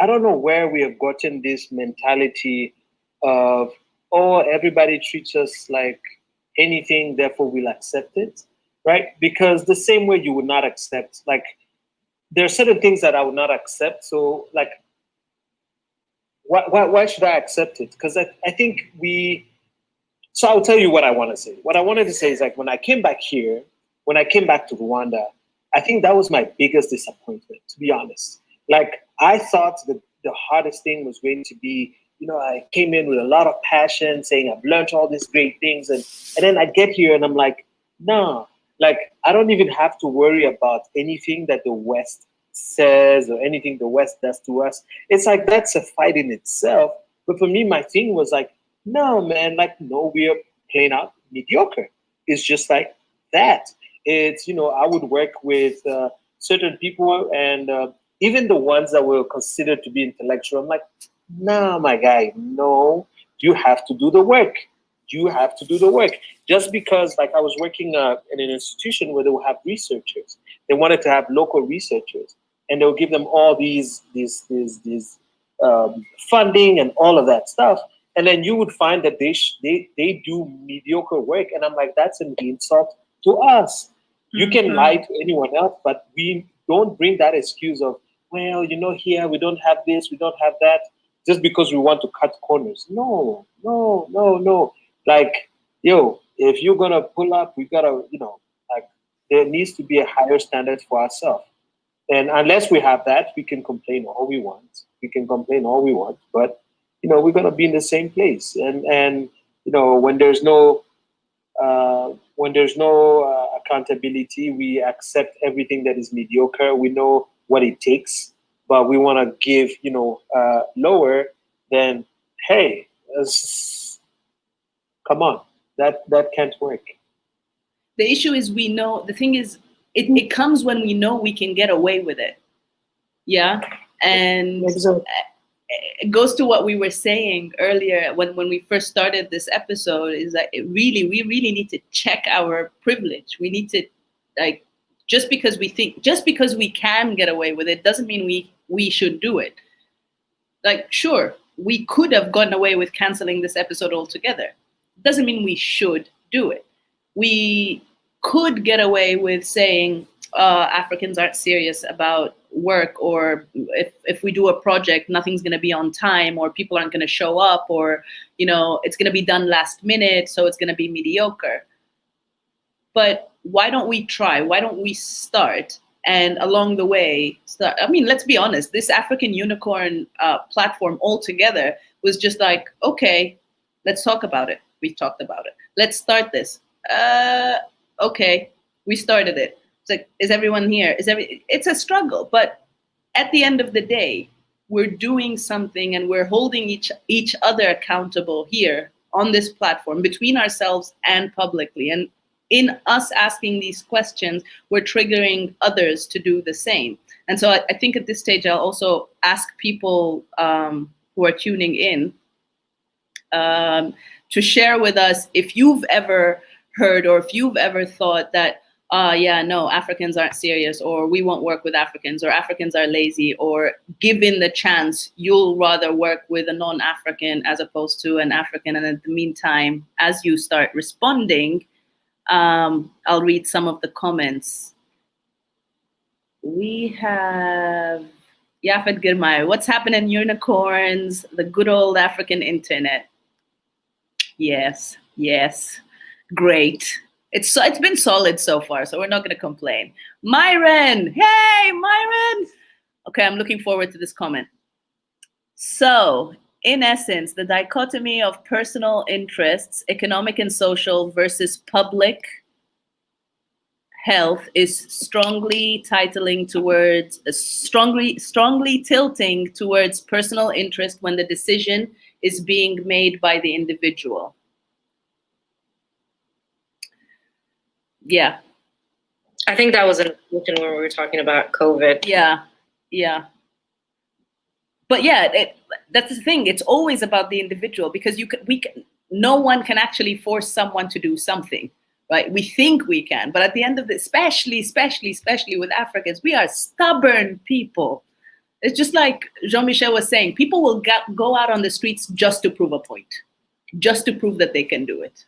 I don't know where we have gotten this mentality of, oh, everybody treats us like anything, therefore we'll accept it, right? Because the same way you would not accept, like, there are certain things that I would not accept. So, like, why should I accept it? Because I think so I'll tell you what I want to say. What I wanted to say is, like, when I came back here, when I came back to Rwanda, I think that was my biggest disappointment, to be honest. Like, I thought that the hardest thing was going to be, I came in with a lot of passion saying I've learned all these great things. And then I get here and I'm like, no, like, I don't even have to worry about anything that the West says or anything the West does to us. It's like, that's a fight in itself. But for me, my thing was like, no, man, like, no, we are plain out mediocre. It's just like that. It's, I would work with certain people, and even the ones that were considered to be intellectual, I'm like, no, my guy, no, you have to do the work. you have to do the work. Just because, like, I was working in an institution where they will have researchers. They wanted to have local researchers, and they'll give them all these funding and all of that stuff. And then you would find that they do mediocre work, and I'm like, that's an insult to us. You can lie to anyone else, but we don't bring that excuse of, well, here we don't have this, we don't have that, just because we want to cut corners. No. Like, if you're gonna pull up, we gotta, like, there needs to be a higher standard for ourselves. And unless we have that, we can complain all we want. But we're gonna be in the same place. And when there's no accountability, we accept everything that is mediocre. We know what it takes, but we want to give lower. Then hey, come on, that can't work. The issue is, we know, the thing is, it comes when we know we can get away with it. Yeah. And it goes to what we were saying earlier when we first started this episode, is that we really need to check our privilege. We need to, like, just because we can get away with it doesn't mean we should do it. Like, sure, we could have gotten away with canceling this episode altogether. Doesn't mean we should do it. We could get away with saying Africans aren't serious about work, or if we do a project, nothing's going to be on time, or people aren't going to show up, or it's going to be done last minute, so it's going to be mediocre. But why don't we try? Why don't we start? And along the way, let's be honest, this African Unicorn platform altogether was just like, okay, let's talk about it. We talked about it. Let's start this. Okay, we started it. It's like, is everyone here? It's a struggle, but at the end of the day, we're doing something, and we're holding each other accountable here on this platform, between ourselves and publicly. And in us asking these questions, we're triggering others to do the same. And so I think at this stage, I'll also ask people who are tuning in to share with us if you've ever heard, or if you've ever thought that, no, Africans aren't serious, or we won't work with Africans, or Africans are lazy, or given the chance, you'll rather work with a non-African as opposed to an African. And in the meantime, as you start responding, I'll read some of the comments. We have Yafet Girmay. What's happening, unicorns? The good old African internet. Yes. Great. It's been solid so far, so we're not going to complain. Myron. Hey, Myron. Okay, I'm looking forward to this comment. So, in essence, the dichotomy of personal interests, economic and social, versus public health is strongly tilting towards personal interest when the decision is being made by the individual. Yeah. I think that was an intention when we were talking about COVID. Yeah. But yeah, that's the thing. It's always about the individual, because no one can actually force someone to do something, right? We think we can, but at the end of the, especially with Africans, we are stubborn people. It's just like Jean-Michel was saying, people will go out on the streets just to prove a point, just to prove that they can do it.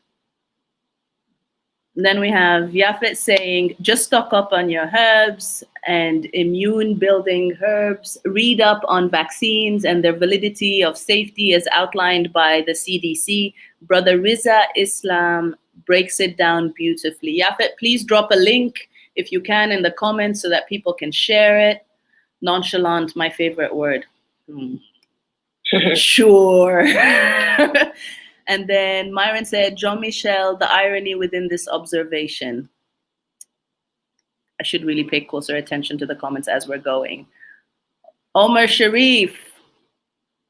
And then we have Yafet saying, just stock up on your herbs and immune building herbs, read up on vaccines and their validity of safety as outlined by the CDC. Brother Riza Islam breaks it down beautifully. Yafet, please drop a link if you can in the comments so that people can share it. Nonchalant, my favorite word. Sure. And then Myron said, Jean-Michel, the irony within this observation. I should really pay closer attention to the comments as we're going. Omar Sharif,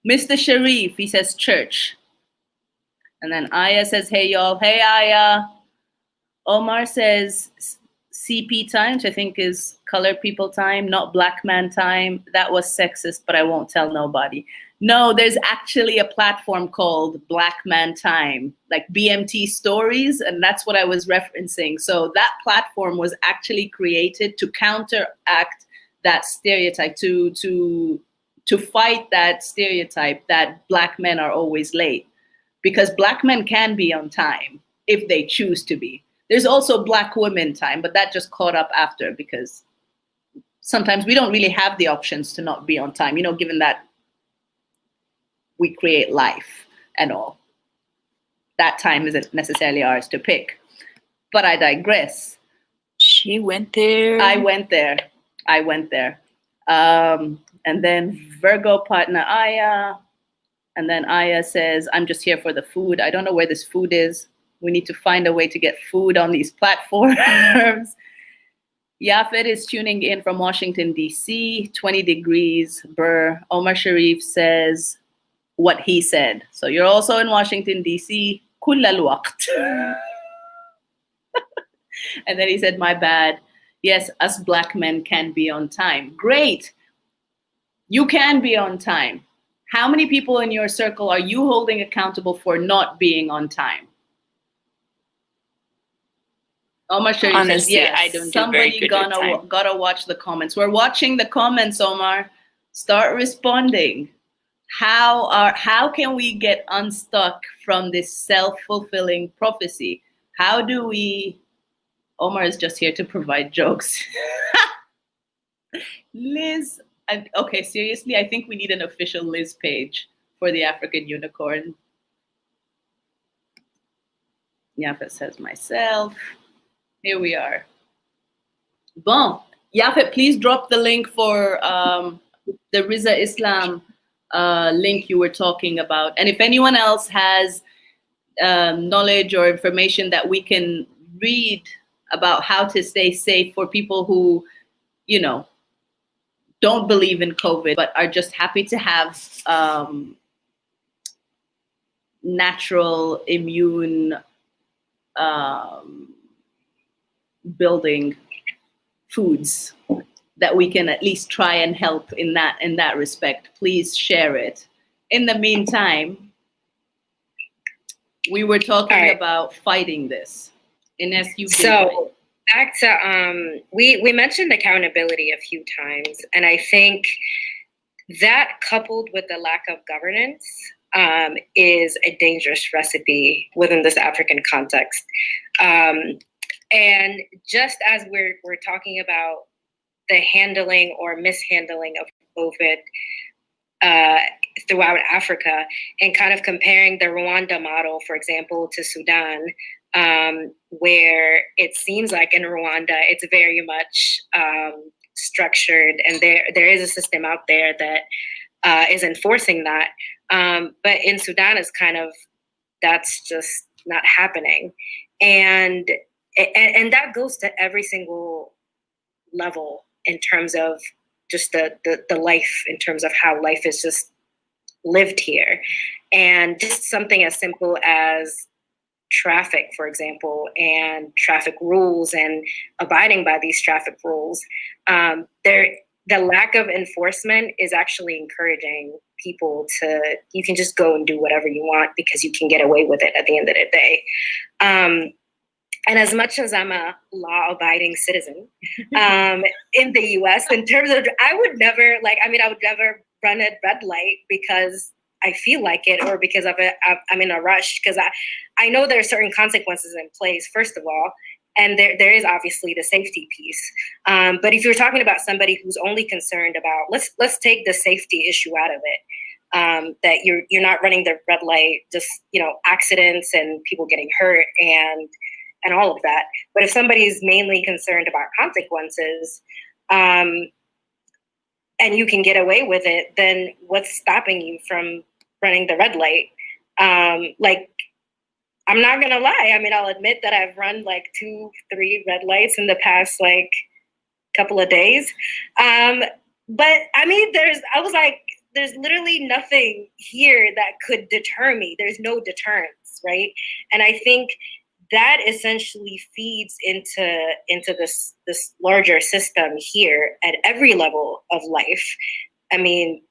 Mr. Sharif, he says church. And then Aya says, hey y'all, hey Aya. Omar says CP time, which I think is colored people time, not black man time. That was sexist, but I won't tell nobody. No, there's actually a platform called Black Man Time, like BMT Stories, and that's what I was referencing. So that platform was actually created to counteract that stereotype, to fight that stereotype that Black men are always late, because Black men can be on time if they choose to be. There's also Black women time, but that just caught up after, because sometimes we don't really have the options to not be on time, you know, given that we create life and all. That time isn't necessarily ours to pick. But I digress. She went there. I went there. And then Virgo partner Aya. And then Aya says, I'm just here for the food. I don't know where this food is. We need to find a way to get food on these platforms. Yafet is tuning in from Washington, D.C., 20 degrees, Burr. Omar Sharif says what he said. So you're also in Washington, D.C., kull al-waqt. And then he said, my bad. Yes, us Black men can be on time. Great. You can be on time. How many people in your circle are you holding accountable for not being on time? Omar Sharif says, yes, I don't somebody do very good with time. gotta watch the comments. We're watching the comments, Omar. Start responding. How can we get unstuck from this self-fulfilling prophecy? How do we? Omar is just here to provide jokes. Liz, okay, seriously, I think we need an official Liz page for the African Unicorn. Yafet says myself. Here we are. Bon, Yafet, please drop the link for the Riza Islam link you were talking about. And if anyone else has knowledge or information that we can read about how to stay safe for people who, you know, don't believe in COVID, but are just happy to have natural immune building foods that we can at least try and help in that respect, please share it. In the meantime, we were talking about fighting this. Ines, so back to we mentioned accountability a few times, and I think that coupled with the lack of governance is a dangerous recipe within this African context. And just as we're talking about the handling or mishandling of COVID throughout Africa, and kind of comparing the Rwanda model, for example, to Sudan, where it seems like in Rwanda, it's very much structured, and there is a system out there that is enforcing that. But in Sudan, it's kind of, that's just not happening. And that goes to every single level in terms of just the life, in terms of how life is just lived here. And just something as simple as traffic, for example, and traffic rules and abiding by these traffic rules. The lack of enforcement is actually encouraging people to, you can just go and do whatever you want because you can get away with it at the end of the day. And as much as I'm a law-abiding citizen in the US, in terms of, I would never run a red light because I feel like it, or because I'm in a rush, because I know there are certain consequences in place, first of all, and there is obviously the safety piece. But if you're talking about somebody who's only concerned about, let's take the safety issue out of it, that you're not running the red light, just, accidents and people getting hurt and all of that. But if somebody's mainly concerned about consequences, and you can get away with it, then what's stopping you from running the red light? I'm not gonna lie. I mean, I'll admit that I've run 2-3 red lights in the past couple of days. But I mean, there's literally nothing here that could deter me. There's no deterrence, right? And I think that essentially feeds into this larger system here at every level of life. I mean,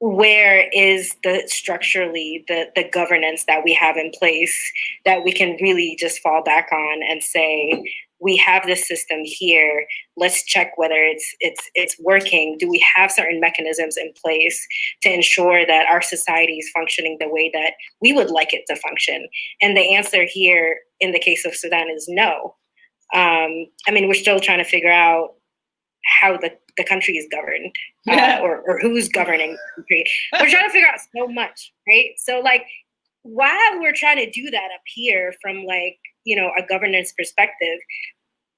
where is the structurally the governance that we have in place that we can really just fall back on and say, we have this system here. Let's check whether it's working. Do we have certain mechanisms in place to ensure that our society is functioning the way that we would like it to function? And the answer here in the case of Sudan is no. I mean, we're still trying to figure out how the country is governed, or who's governing the country. We're trying to figure out so much, right? So like, while we're trying to do that up here from like, you know, a governance perspective,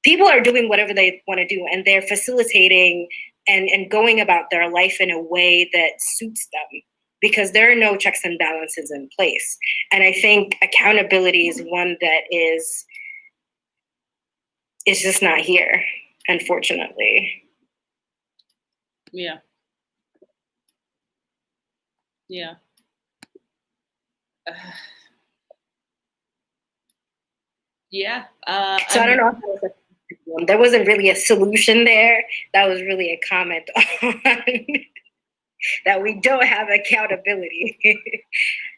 people are doing whatever they want to do, and they're facilitating and going about their life in a way that suits them, because there are no checks and balances in place. And I think accountability is one that is just not here, unfortunately. Yeah. Yeah. Yeah. So I don't know if that was there wasn't really a solution there. That was really a comment on that we don't have accountability.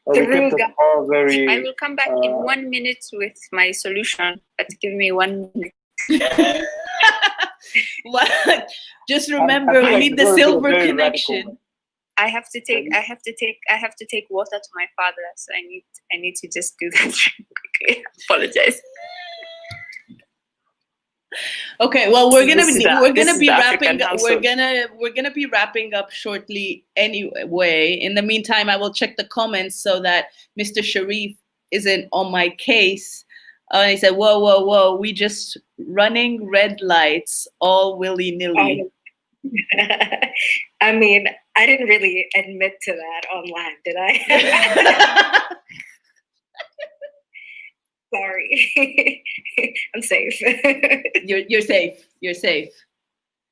I will come back in 1 minute with my solution, but give me 1 minute. Just remember, we need the silver connection. I have to take water to my father, so I need to just do that quickly. Apologize. Okay, well, we're gonna be wrapping up shortly anyway. In the meantime, I will check the comments so that Mr. Sharif isn't on my case. He said, whoa, we just running red lights all willy-nilly. I mean, I didn't really admit to that online, did I? Sorry. I'm safe. You're safe. You're safe.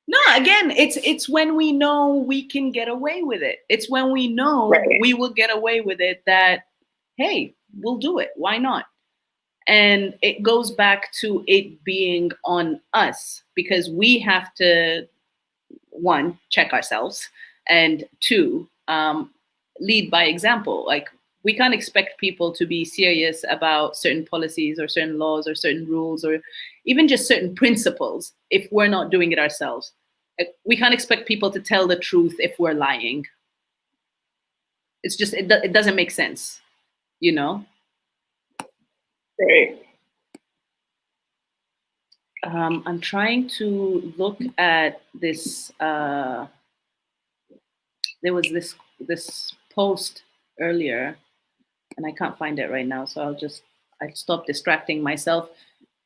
No, again, it's when we know we can get away with it. It's when we know we will get away with it that, hey, we'll do it. Why not? And it goes back to it being on us, because we have to, one, check ourselves, and two, lead by example. Like, we can't expect people to be serious about certain policies or certain laws or certain rules or even just certain principles if we're not doing it ourselves. We can't expect people to tell the truth if we're lying. It's just, it doesn't make sense, you know? Right. I'm trying to look at this. There was this post earlier, and I can't find it right now, so I stop distracting myself.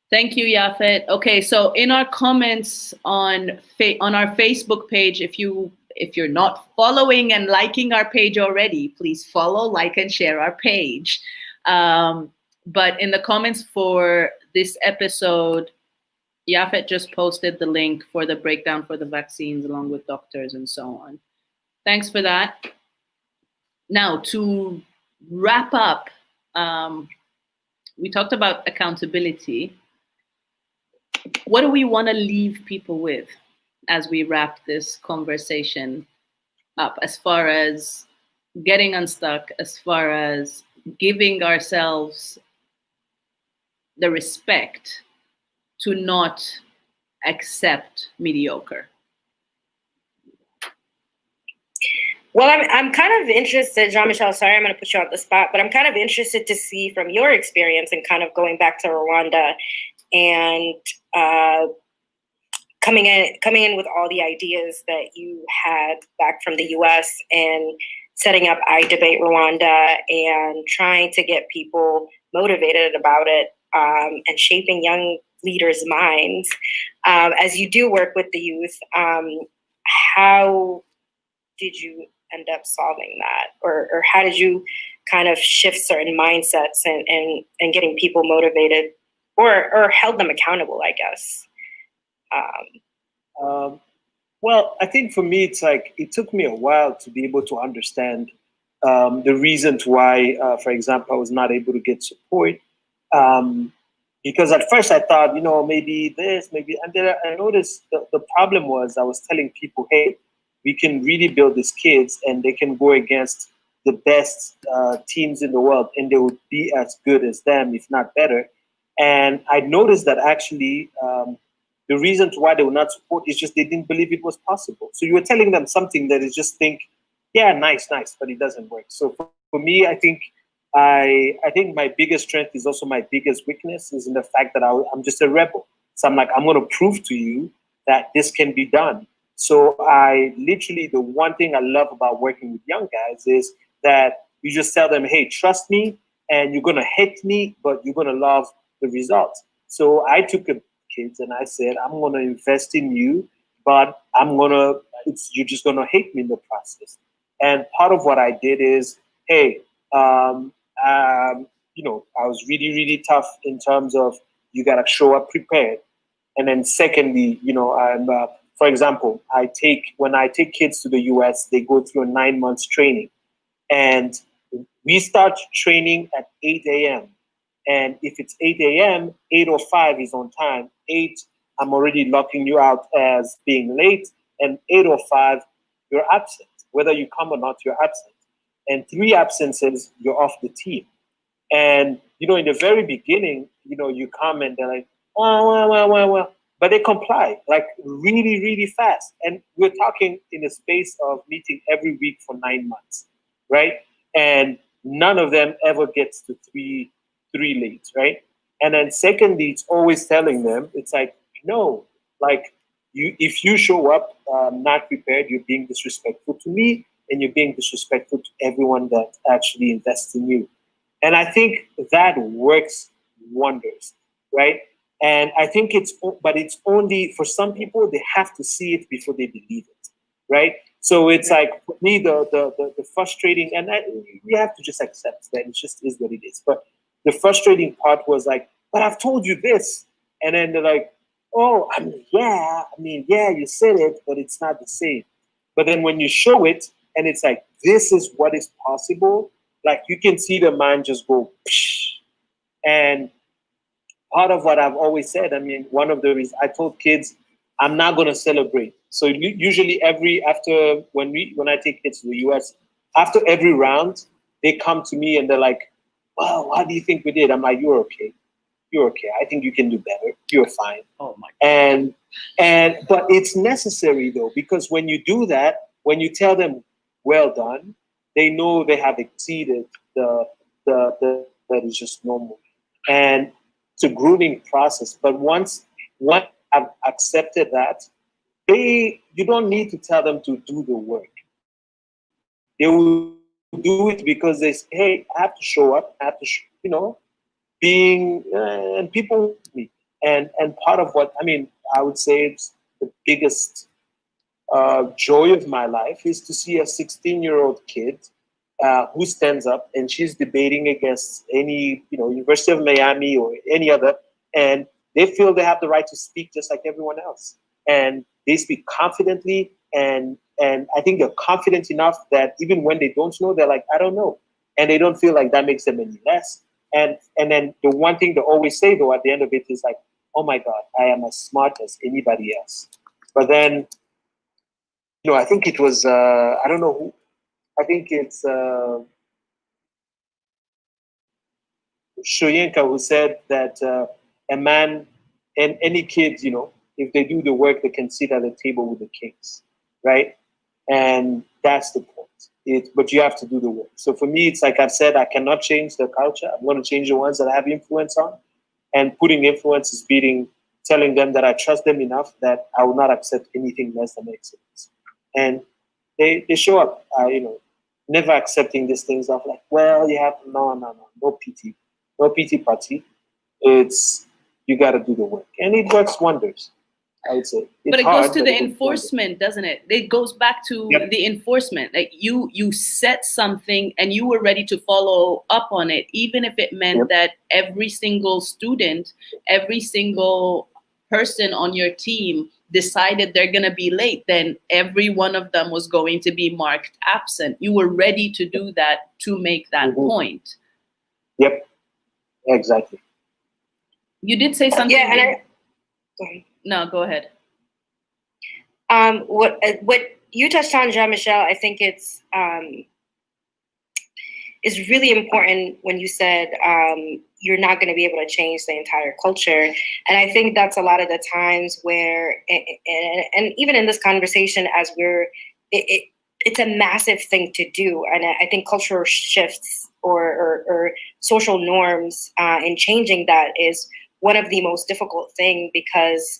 Thank you, Yafet. Okay, so in our comments on our Facebook page, if you're not following and liking our page already, please follow, like, and share our page. But in the comments for this episode, Yafet just posted the link for the breakdown for the vaccines along with doctors and so on. Thanks for that. Now, to wrap up, we talked about accountability. What do we want to leave people with as we wrap this conversation up, as far as getting unstuck, as far as giving ourselves the respect to not accept mediocre? Well, I'm kind of interested, Jean-Michel, sorry, I'm going to put you on the spot, but I'm kind of interested to see from your experience and kind of going back to Rwanda and coming in with all the ideas that you had back from the US and setting up I Debate Rwanda and trying to get people motivated about it and shaping young leaders' minds. As you do work with the youth, how did you end up solving that? Or how did you kind of shift certain mindsets and getting people motivated or held them accountable, I guess? Well, I think for me, it's like, it took me a while to be able to understand the reasons why, for example, I was not able to get support. Because at first I thought, maybe this, maybe, and then I noticed the problem was I was telling people, hey, we can really build these kids, and they can go against the best teams in the world, and they would be as good as them, if not better. And I noticed that actually the reasons why they would not support is just they didn't believe it was possible. So you were telling them something that is just think, yeah, nice, but it doesn't work. So for me, I think my biggest strength is also my biggest weakness, is in the fact that I'm just a rebel. So I'm like, I'm going to prove to you that this can be done. So I literally, the one thing I love about working with young guys is that you just tell them, hey, trust me, and you're going to hate me, but you're going to love the results. So I took a kids and I said, I'm going to invest in you, but you're just going to hate me in the process. And part of what I did is, hey, you know, I was really, really tough in terms of you got to show up prepared. And then secondly, you know, for example, when I take kids to the US, they go through a 9 months training, and we start training at 8 a.m. And if it's 8 a.m., 8:05 is on time. 8, I'm already locking you out as being late. And 8:05, you're absent. Whether you come or not, you're absent. And 3 absences, you're off the team. And, you know, in the very beginning, you know, you come and they're like, well. But they comply, like really, really fast. And we're talking in the space of meeting every week for 9 months, right? And none of them ever gets to three leads, right? And then secondly, it's always telling them, it's like, no, like if you show up not prepared, you're being disrespectful to me, and you're being disrespectful to everyone that actually invests in you. And I think that works wonders, right? And I think it's only for some people, they have to see it before they believe it, right? So it's like, for me, the frustrating, and we have to just accept that it just is what it is. But the frustrating part was like, but I've told you this. And then they're like, oh, yeah, you said it, but it's not the same. But then when you show it, and it's like, this is what is possible, like you can see the mind just go, psh. And part of what I've always said, I mean, one of the reasons I told kids, I'm not going to celebrate. So usually when I take kids to the US, after every round, they come to me and they're like, wow, how do you think we did? I'm like, you're okay. You're okay. I think you can do better. You're fine. Oh my God. But it's necessary though, because when you do that, when you tell them, well done, they know they have exceeded that is just normal. And it's a grooming process. But once I've accepted that, you don't need to tell them to do the work. They will do it because they say, hey, I have to show up. I have to, and people me. And part of what, I would say it's the biggest joy of my life is to see a 16-year-old kid who stands up and she's debating against any, University of Miami or any other, and they feel they have the right to speak just like everyone else. And they speak confidently, and I think they're confident enough that even when they don't know, they're like, I don't know. And they don't feel like that makes them any less. And then the one thing they always say, though, at the end of it is like, oh my God, I am as smart as anybody else. But then, I think it was, I don't know who, I think it's Shoyinka who said that a man and any kids, if they do the work, they can sit at the table with the kings, right? And that's the point. But you have to do the work. So for me, it's like I've said, I cannot change the culture. I'm going to change the ones that I have influence on. And putting influence is telling them that I trust them enough that I will not accept anything less than excellence. And they show up, never accepting these things of like, well, you have, no PT party. It's, you got to do the work. And it works wonders, I would say. But it goes to the enforcement, doesn't it? It goes back to Yep. the enforcement. Like you set something and you were ready to follow up on it, even if it meant Yep. that every single student, every single person on your team decided they're going to be late, then every one of them was going to be marked absent. You were ready to do that to make that Mm-hmm. point. Yep, exactly. You did say something. Yeah, and No, go ahead. what you touched on Jean-Michel. I think it's really important when you said you're not going to be able to change the entire culture. And I think that's a lot of the times where, and even in this conversation, as it's a massive thing to do. And I think cultural shifts or social norms and changing that is one of the most difficult things, because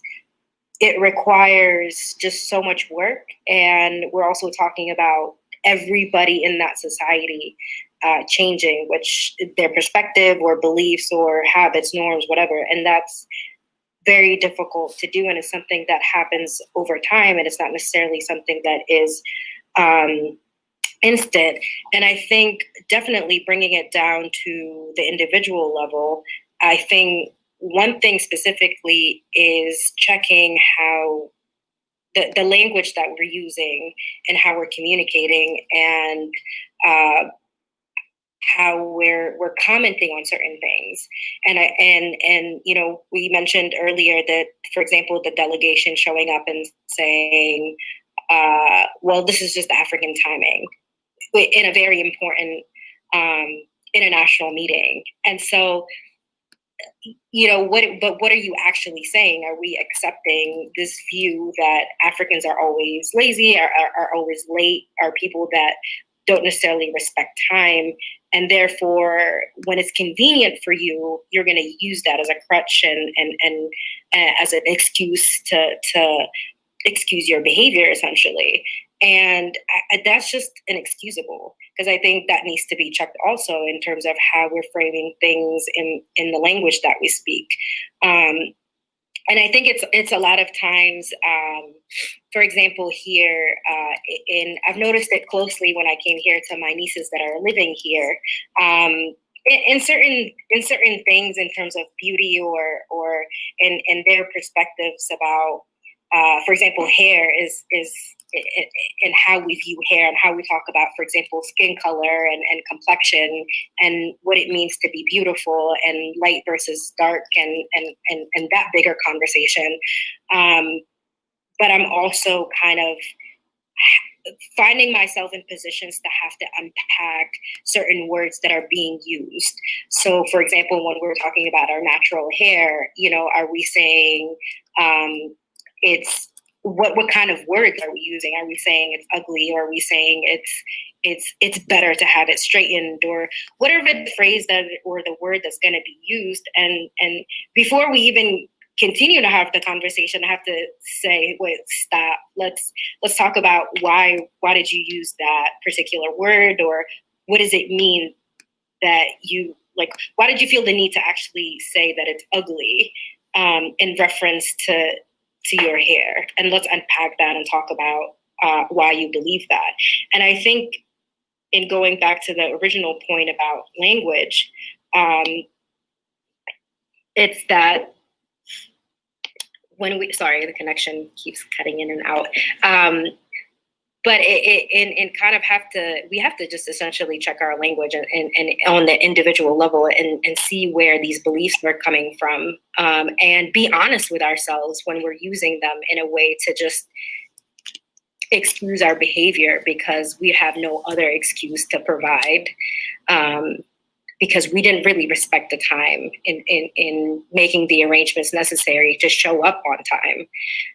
it requires just so much work. And we're also talking about everybody in that society changing, which their perspective or beliefs or habits, norms, whatever. And that's very difficult to do. And it's something that happens over time. And it's not necessarily something that is instant. And I think definitely bringing it down to the individual level, I think one thing specifically is checking how the language that we're using and how we're communicating, and how we're commenting on certain things. And you know, we mentioned earlier that, for example, the delegation showing up and saying, well, this is just African timing in a very important international meeting. And so, you know, what are you actually saying? Are we accepting this view that Africans are always lazy, are always late, are people that don't necessarily respect time, and therefore, when it's convenient for you, you're going to use that as a crutch and as an excuse to excuse your behavior, essentially. And that's just inexcusable, because I think that needs to be checked also in terms of how we're framing things in the language that we speak. And I think it's a lot of times, for example, here I've noticed it closely when I came here to my nieces that are living here. In certain things in terms of beauty or in their perspectives about, for example, hair is and how we view hair and how we talk about, for example, skin color and complexion and what it means to be beautiful and light versus dark and that bigger conversation. But I'm also kind of finding myself in positions to have to unpack certain words that are being used. So, for example, when we're talking about our natural hair, you know, are we saying it's what kind of words are we using? Are we saying it's ugly, or are we saying it's better to have it straightened, or whatever the phrase that or the word that's going to be used? And before we even continue to have the conversation, I have to say, wait, stop. Let's talk about why did you use that particular word, or what does it mean that you like? Why did you feel the need to actually say that it's ugly in reference to your hair? And let's unpack that and talk about why you believe that. And I think in going back to the original point about language, it's that when sorry, the connection keeps cutting in and out. But it kind of we have to just essentially check our language and on the individual level and see where these beliefs are coming from, and be honest with ourselves when we're using them in a way to just excuse our behavior because we have no other excuse to provide, because we didn't really respect the time in making the arrangements necessary to show up on time,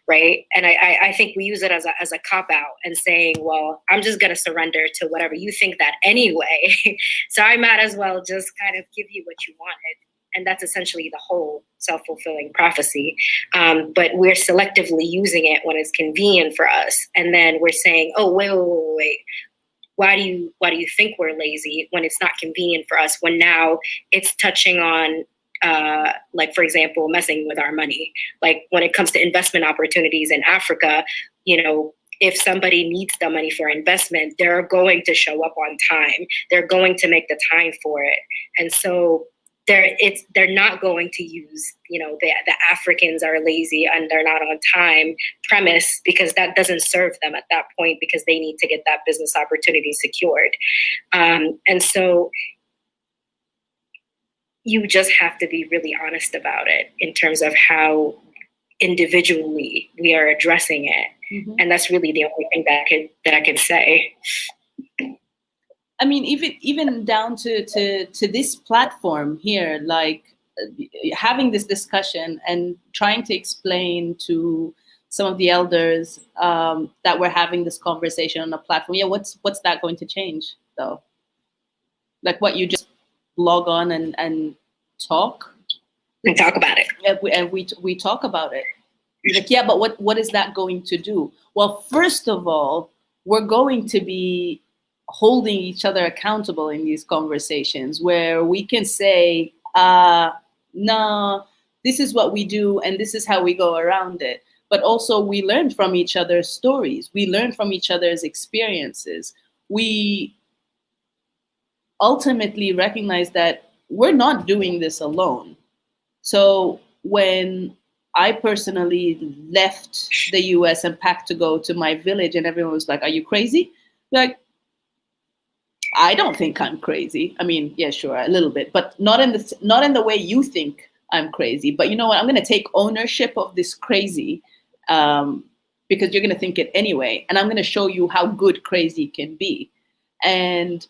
right? And I think we use it as a cop-out and saying, well, I'm just gonna surrender to whatever you think that anyway, so I might as well just kind of give you what you wanted. And that's essentially the whole self-fulfilling prophecy. But we're selectively using it when it's convenient for us. And then we're saying, oh, wait. Why do you think we're lazy when it's not convenient for us, when now it's touching on, like, for example, messing with our money? Like when it comes to investment opportunities in Africa, you know, if somebody needs the money for investment, they're going to show up on time. They're going to make the time for it. And so they're not going to use, you know, the Africans are lazy and they're not on time premise, because that doesn't serve them at that point, because they need to get that business opportunity secured. And so you just have to be really honest about it in terms of how individually we are addressing it. Mm-hmm. And that's really the only thing that I could say. I mean, even down to this platform here, like having this discussion and trying to explain to some of the elders that we're having this conversation on a platform. Yeah, what's that going to change though? Like what, you just log on and talk? We talk about it. And we talk about it. Like, yeah, but what is that going to do? Well, first of all, we're going to be holding each other accountable in these conversations where we can say, no, this is what we do and this is how we go around it. But also we learn from each other's stories. We learn from each other's experiences. We ultimately recognize that we're not doing this alone. So when I personally left the US and packed to go to my village and everyone was like, are you crazy? Like, I don't think I'm crazy. I mean, yeah, sure, a little bit, but not in the way you think I'm crazy. But you know what? I'm going to take ownership of this crazy because you're going to think it anyway. And I'm going to show you how good crazy can be. And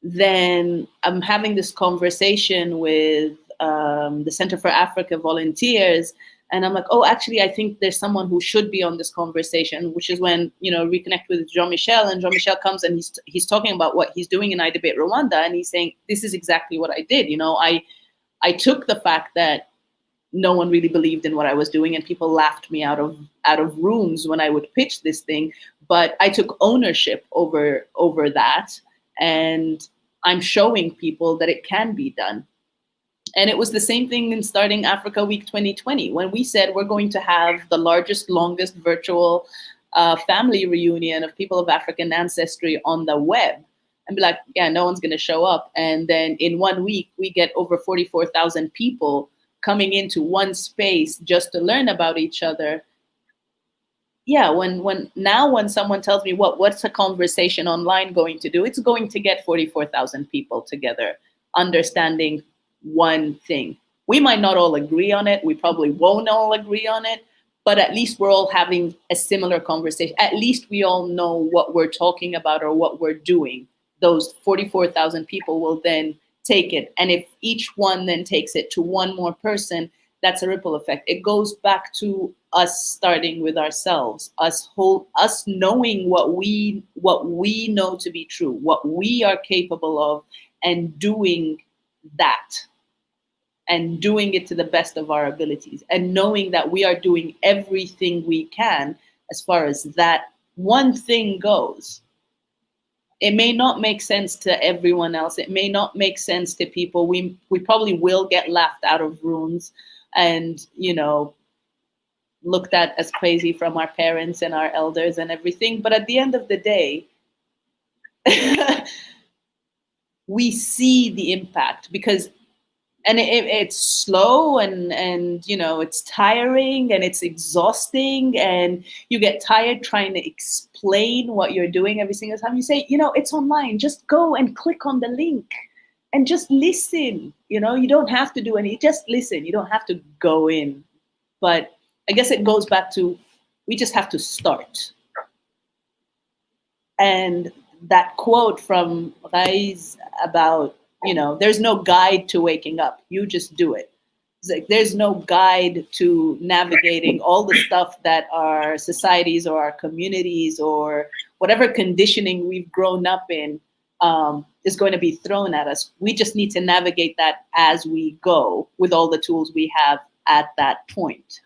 then I'm having this conversation with the Center for Africa volunteers. And I'm like, oh, actually, I think there's someone who should be on this conversation, which is when, reconnect with Jean-Michel, and Jean-Michel comes and he's talking about what he's doing in I Debate Rwanda. And he's saying, this is exactly what I did. I took the fact that no one really believed in what I was doing and people laughed me out of rooms when I would pitch this thing. But I took ownership over that. And I'm showing people that it can be done. And it was the same thing in starting Africa Week 2020, when we said we're going to have the largest, longest virtual family reunion of people of African ancestry on the web. And be like, yeah, no one's going to show up. And then in 1 week, we get over 44,000 people coming into one space just to learn about each other. Yeah, when someone tells me what's a conversation online going to do, it's going to get 44,000 people together, understanding one thing. We might not all agree on it. We probably won't all agree on it, but at least we're all having a similar conversation. At least we all know what we're talking about or what we're doing. Those 44,000 people will then take it. And if each one then takes it to one more person, that's a ripple effect. It goes back to us starting with ourselves, us knowing what we know to be true, what we are capable of, and doing that. And doing it to the best of our abilities, and knowing that we are doing everything we can as far as that one thing goes. It may not make sense to everyone else. It may not make sense to people. We probably will get laughed out of rooms and, looked at as crazy from our parents and our elders and everything. But at the end of the day, we see the impact because it's slow and it's tiring and it's exhausting, and you get tired trying to explain what you're doing every single time. You say, it's online, just go and click on the link and just listen. You don't have to do any, just listen. You don't have to go in. But I guess it goes back to, we just have to start. And that quote from Raiz about, there's no guide to waking up. You just do it. It's like there's no guide to navigating all the stuff that our societies or our communities or whatever conditioning we've grown up in is going to be thrown at us. We just need to navigate that as we go with all the tools we have at that point.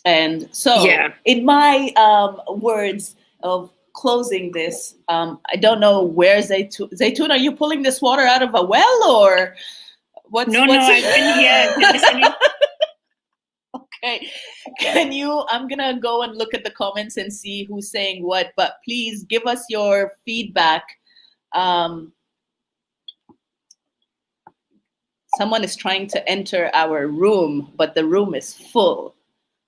And so, in my words of closing this, I don't know where Zaytoun, are you pulling this water out of a well or what's? No, I've been here listening. Okay, I'm gonna go and look at the comments and see who's saying what, but please give us your feedback. Someone is trying to enter our room, but the room is full.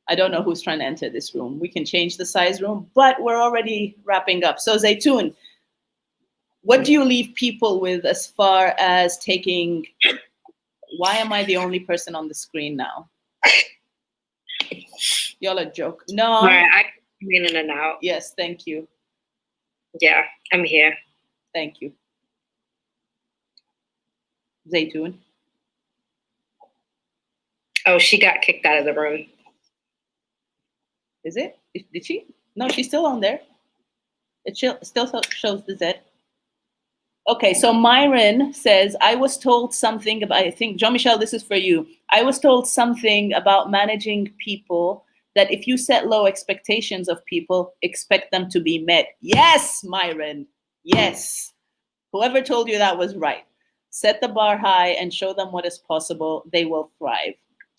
I don't know who's trying to enter this room. We can change the size room, but we're already wrapping up. So Zaytoun, what do you leave people with as far as taking, why am I the only person on the screen now? Y'all a joke. No. All right, I come in and out. Yes, thank you. Yeah, I'm here. Thank you. Zaytun. Oh, she got kicked out of the room. Is it? Did she? No, she's still on there. It still shows the Z. Okay, so Myron says, I was told something about, I think, Jean-Michel, this is for you. I was told something about managing people that if you set low expectations of people, expect them to be met. Yes, Myron, yes. Whoever told you that was right. Set the bar high and show them what is possible. They will thrive.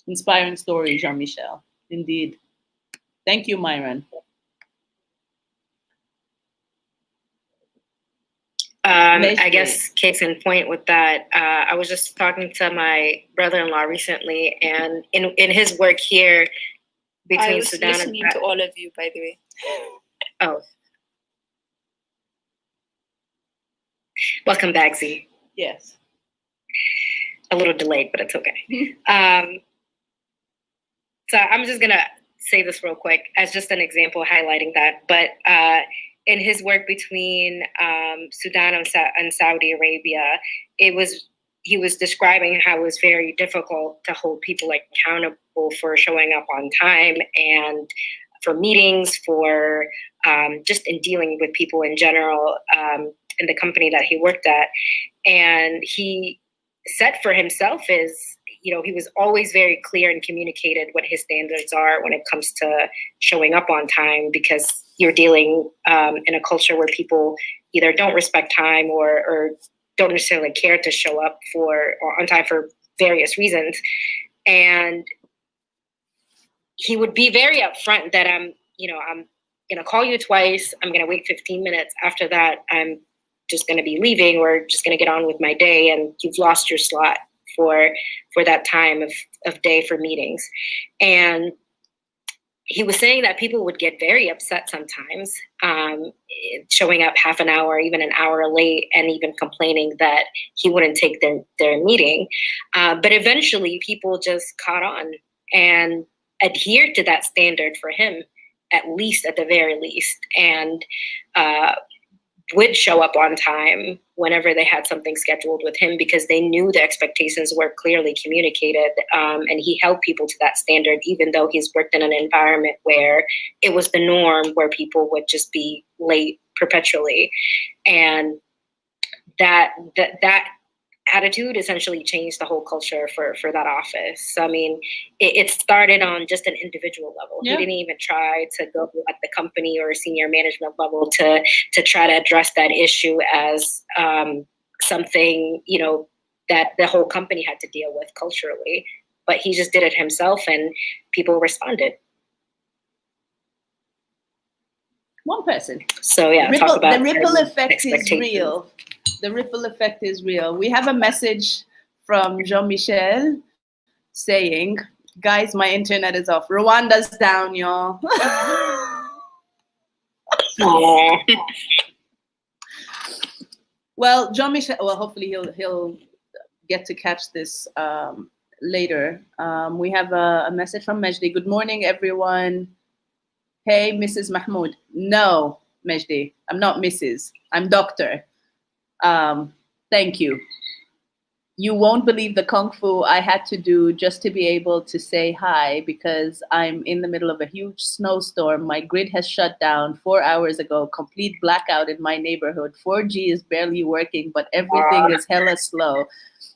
Inspiring story, Jean-Michel. Indeed. Thank you, Myron. I guess case in point with that, I was just talking to my brother-in-law recently, and in his work here between I was Sudan listening and to all of you, by the way. Oh, welcome back, Z. Yes. A little delayed, but it's okay. So I'm just gonna say this real quick as just an example highlighting that. But in his work between Sudan and Saudi Arabia, he was describing how it was very difficult to hold people accountable for showing up on time and for meetings, for just in dealing with people in general in the company that he worked at. And he set for himself is, he was always very clear and communicated what his standards are when it comes to showing up on time, because you're dealing in a culture where people either don't respect time or don't necessarily care to show up or on time for various reasons. And he would be very upfront that I'm gonna call you twice. I'm gonna wait 15 minutes. After that, I'm just gonna be leaving or just gonna get on with my day, and you've lost your slot for that time of day for meetings. And he was saying that people would get very upset sometimes, showing up half an hour, even an hour late, and even complaining that he wouldn't take their meeting. But eventually people just caught on and adhered to that standard for him, at least at the very least, and would show up on time whenever they had something scheduled with him, because they knew the expectations were clearly communicated. And he held people to that standard, even though he's worked in an environment where it was the norm, where people would just be late perpetually. And that attitude essentially changed the whole culture for that office. I mean, it started on just an individual level. Yeah. He didn't even try to go at the company or senior management level to try to address that issue as something, that the whole company had to deal with culturally. But he just did it himself, and people responded. One person. So yeah, the ripple effect is real. The ripple effect is real. We have a message from Jean-Michel saying, guys, my internet is off. Rwanda's down, y'all. Well, Jean-Michel, hopefully he'll get to catch this later. We have a message from Mejdi. Good morning, everyone. Hey, Mrs. Mahmoud. No, Mejdi, I'm not Mrs. I'm Doctor. Thank you. You won't believe the kung fu I had to do just to be able to say hi, because I'm in the middle of a huge snowstorm. My grid has shut down 4 hours ago, complete blackout in my neighborhood. 4G is barely working, but everything is hella slow.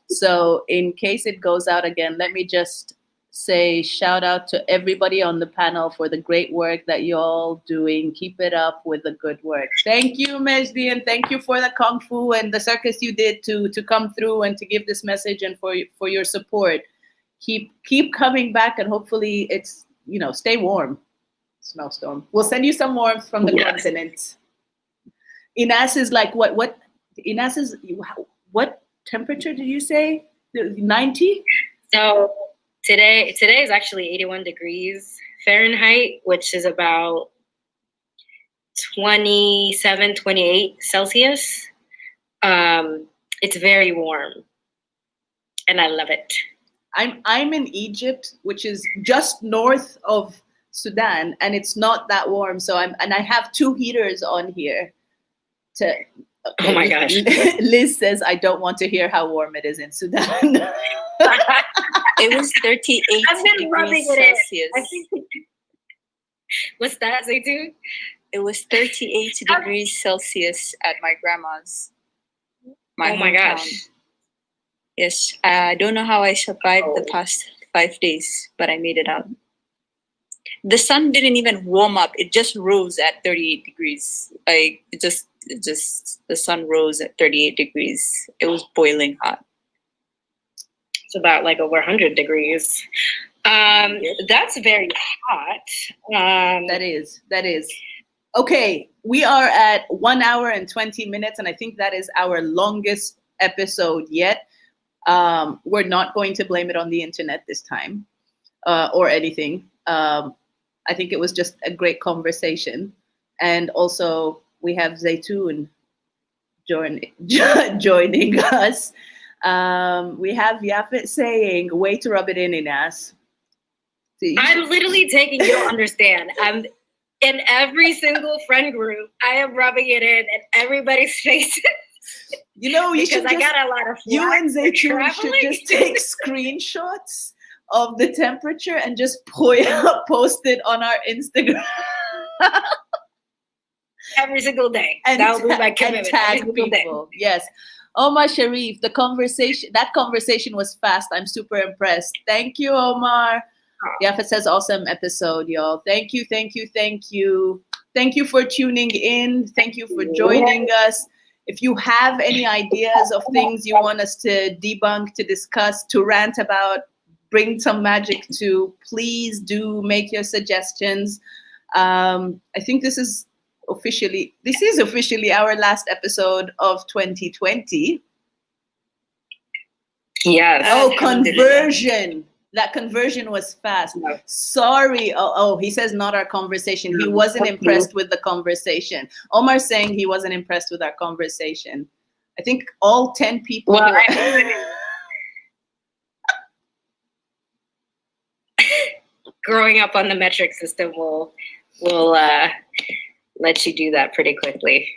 So in case it goes out again, let me just say shout out to everybody on the panel for the great work that y'all doing. Keep it up with the good work. Thank you, Mejdi, and thank you for the kung fu and the circus you did to come through and to give this message and for your support. Keep coming back, and hopefully it's, stay warm. Snowstorm. We'll send you some warmth from the continent. Inas is like what Inas is, what temperature did you say? 90? So Today is actually 81 degrees Fahrenheit, which is about 27, 28 Celsius. It's very warm, and I love it. I'm in Egypt, which is just north of Sudan, and it's not that warm. So I have 2 heaters on here. Oh my gosh. Liz says I don't want to hear how warm it is in Sudan. It was 38 I've been rubbing degrees it Celsius. in. I think. What's that, Zaytoon? It was 38 degrees Celsius at my grandma's. Oh my hometown. gosh. Yes, I don't know how I survived the past 5 days, but I made it out. The sun didn't even warm up; it just rose at 38 degrees. Like the sun rose at 38 degrees. It was boiling hot. It's about like over 100 degrees. That's very hot. That is. Okay, we are at 1 hour and 20 minutes, and I think that is our longest episode yet. We're not going to blame it on the internet this time, or anything. I think it was just a great conversation. And also we have Zaytoon joining us. We have Yafet saying, way to rub it in Inas. See? I'm literally taking, you don't understand. I'm in every single friend group. I am rubbing it in everybody's faces. You know, because I got a lot of you and Zaytoon should traveling. just take screenshots of the temperature and just post it on our Instagram. Every single day. And that will be my commitment. tag every single day. people. Yes. Omar Sharif, that conversation was fast. I'm super impressed. Thank you, Omar. Yafet says awesome episode, y'all. Thank you. Thank you for tuning in. Thank you for joining us. If you have any ideas of things you want us to debunk, to discuss, to rant about, bring some magic to, please do make your suggestions. I think this is officially our last episode of 2020. Yes. Oh, conversion. That conversion was fast. No. Sorry. Oh, he says not our conversation. He wasn't impressed with the conversation. Omar's saying he wasn't impressed with our conversation. I think all 10 people. Well, growing up on the metric system will let you do that pretty quickly.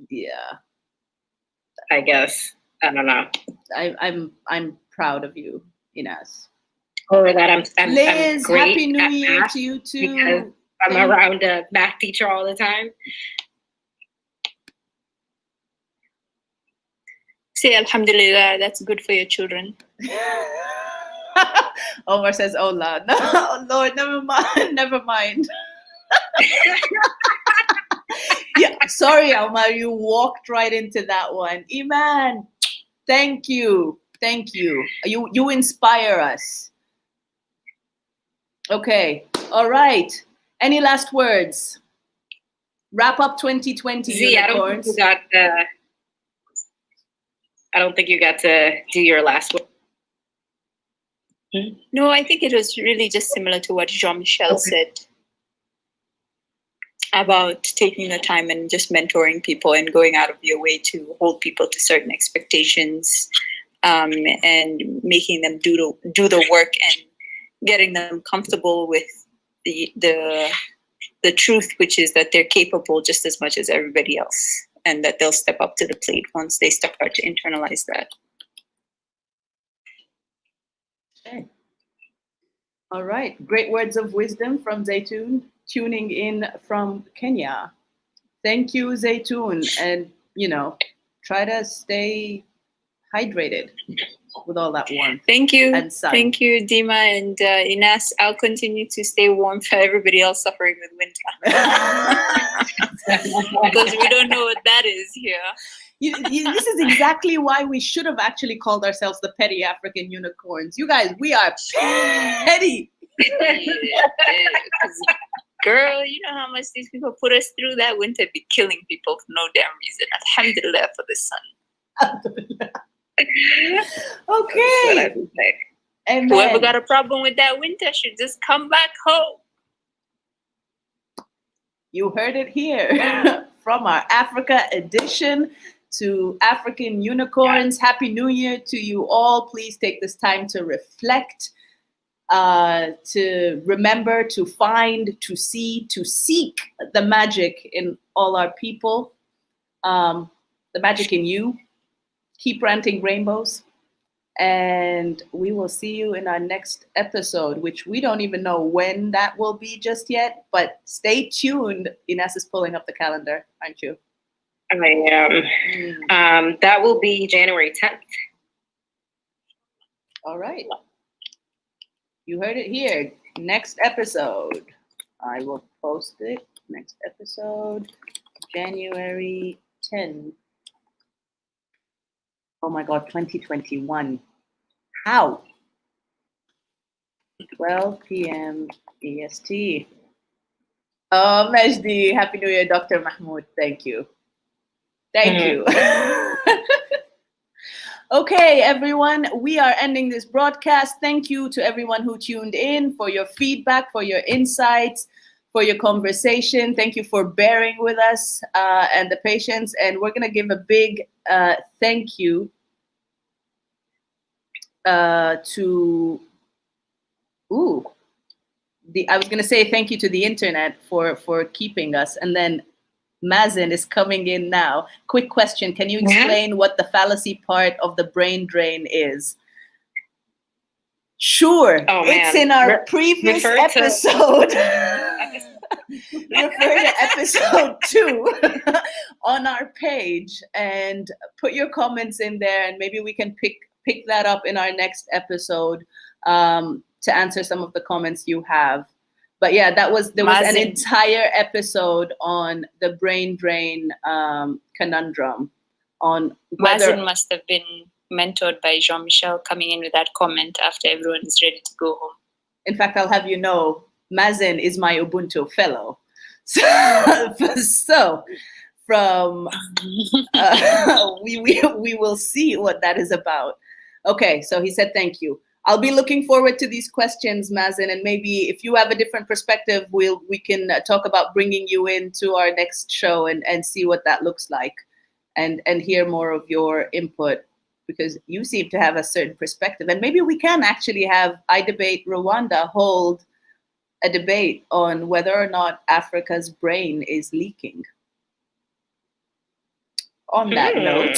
Yeah. I guess. I don't know. I'm proud of you, Inas. Or that I'm Liz, great Happy New at Year math to you because too. I'm around a math teacher all the time. Say Alhamdulillah, that's good for your children. Omar says, "Oh Lord, no, Lord, never mind." Yeah, sorry, Omar, you walked right into that one. Iman, thank you. You inspire us. Okay, all right. Any last words? Wrap up 2020. Z, I don't think you got to do your last word. No, I think it was really just similar to what Jean-Michel said about taking the time and just mentoring people and going out of your way to hold people to certain expectations, and making them do the work and getting them comfortable with the truth, which is that they're capable just as much as everybody else, and that they'll step up to the plate once they start to internalize that. Okay. All right. Great words of wisdom from Zaytoon, tuning in from Kenya. Thank you, Zaytoon. And, try to stay hydrated with all that warmth. Thank you. And sun. Thank you, Dima and Inas. I'll continue to stay warm for everybody else suffering with winter. Because we don't know what that is here. This is exactly why we should have actually called ourselves the Petty African Unicorns. You guys, we are petty. Girl, you know how much these people put us through. That winter be killing people for no damn reason. Alhamdulillah for the sun. Okay. And whoever got a problem with that winter should just come back home. You heard it here from our Africa edition. To African unicorns, Happy New Year to you all. Please take this time to reflect, to remember, to find, to see, to seek the magic in all our people, the magic in you. Keep ranting rainbows. And we will see you in our next episode, which we don't even know when that will be just yet, but stay tuned. Ines is pulling up the calendar, aren't you? I am. That will be January 10th. All right. You heard it here. Next episode. I will post it. Next episode, January 10th. Oh my God, 2021. How? 12 p.m. EST. Oh, Majdi, Happy New Year, Dr. Mahmoud. Thank you. Thank you. Okay, everyone, we are ending this broadcast. Thank you to everyone who tuned in, for your feedback, for your insights, for your conversation. Thank you for bearing with us and the patience. And we're going to give a big thank you to, I was going to say thank you to the internet for keeping us. And then Mazen is coming in now. Quick question. Can you explain what the fallacy part of the brain drain is? Sure. Oh, it's in our previous episode. Refer to episode 2 on our page and put your comments in there, and maybe we can pick that up in our next episode to answer some of the comments you have. But yeah, there was an entire episode on the brain drain conundrum, on whether Mazen must have been mentored by Jean-Michel coming in with that comment after everyone is ready to go home. In fact, I'll have you know, Mazen is my Ubuntu fellow. So from we will see what that is about. Okay, so he said thank you. I'll be looking forward to these questions, Mazen, and maybe if you have a different perspective, we can talk about bringing you into our next show and see what that looks like, and hear more of your input, because you seem to have a certain perspective, and maybe we can actually have iDebate Rwanda hold a debate on whether or not Africa's brain is leaking. On that note,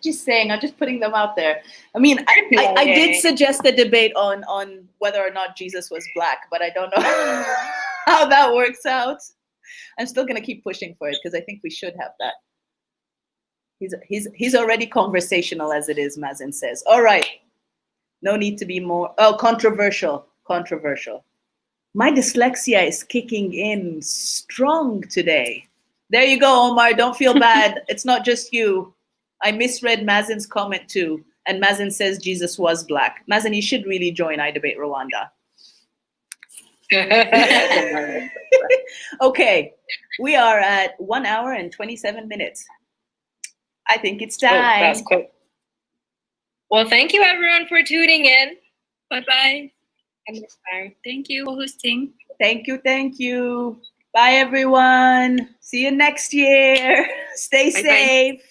just saying, I'm just putting them out there. I mean, I did suggest a debate on whether or not Jesus was black, but I don't know how that works out. I'm still gonna keep pushing for it because I think we should have that. He's already conversational as it is, Mazen says. All right, no need to be more controversial. My dyslexia is kicking in strong today. There you go, Omar. Don't feel bad. It's not just you. I misread Mazen's comment too. And Mazen says Jesus was black. Mazen, you should really join iDebate Rwanda. Okay, we are at 1 hour and 27 minutes. I think it's time. Oh, that's quick. Well, thank you everyone for tuning in. Bye-bye. And next time. Thank you for hosting. Thank you. Bye, everyone. See you next year. Stay safe.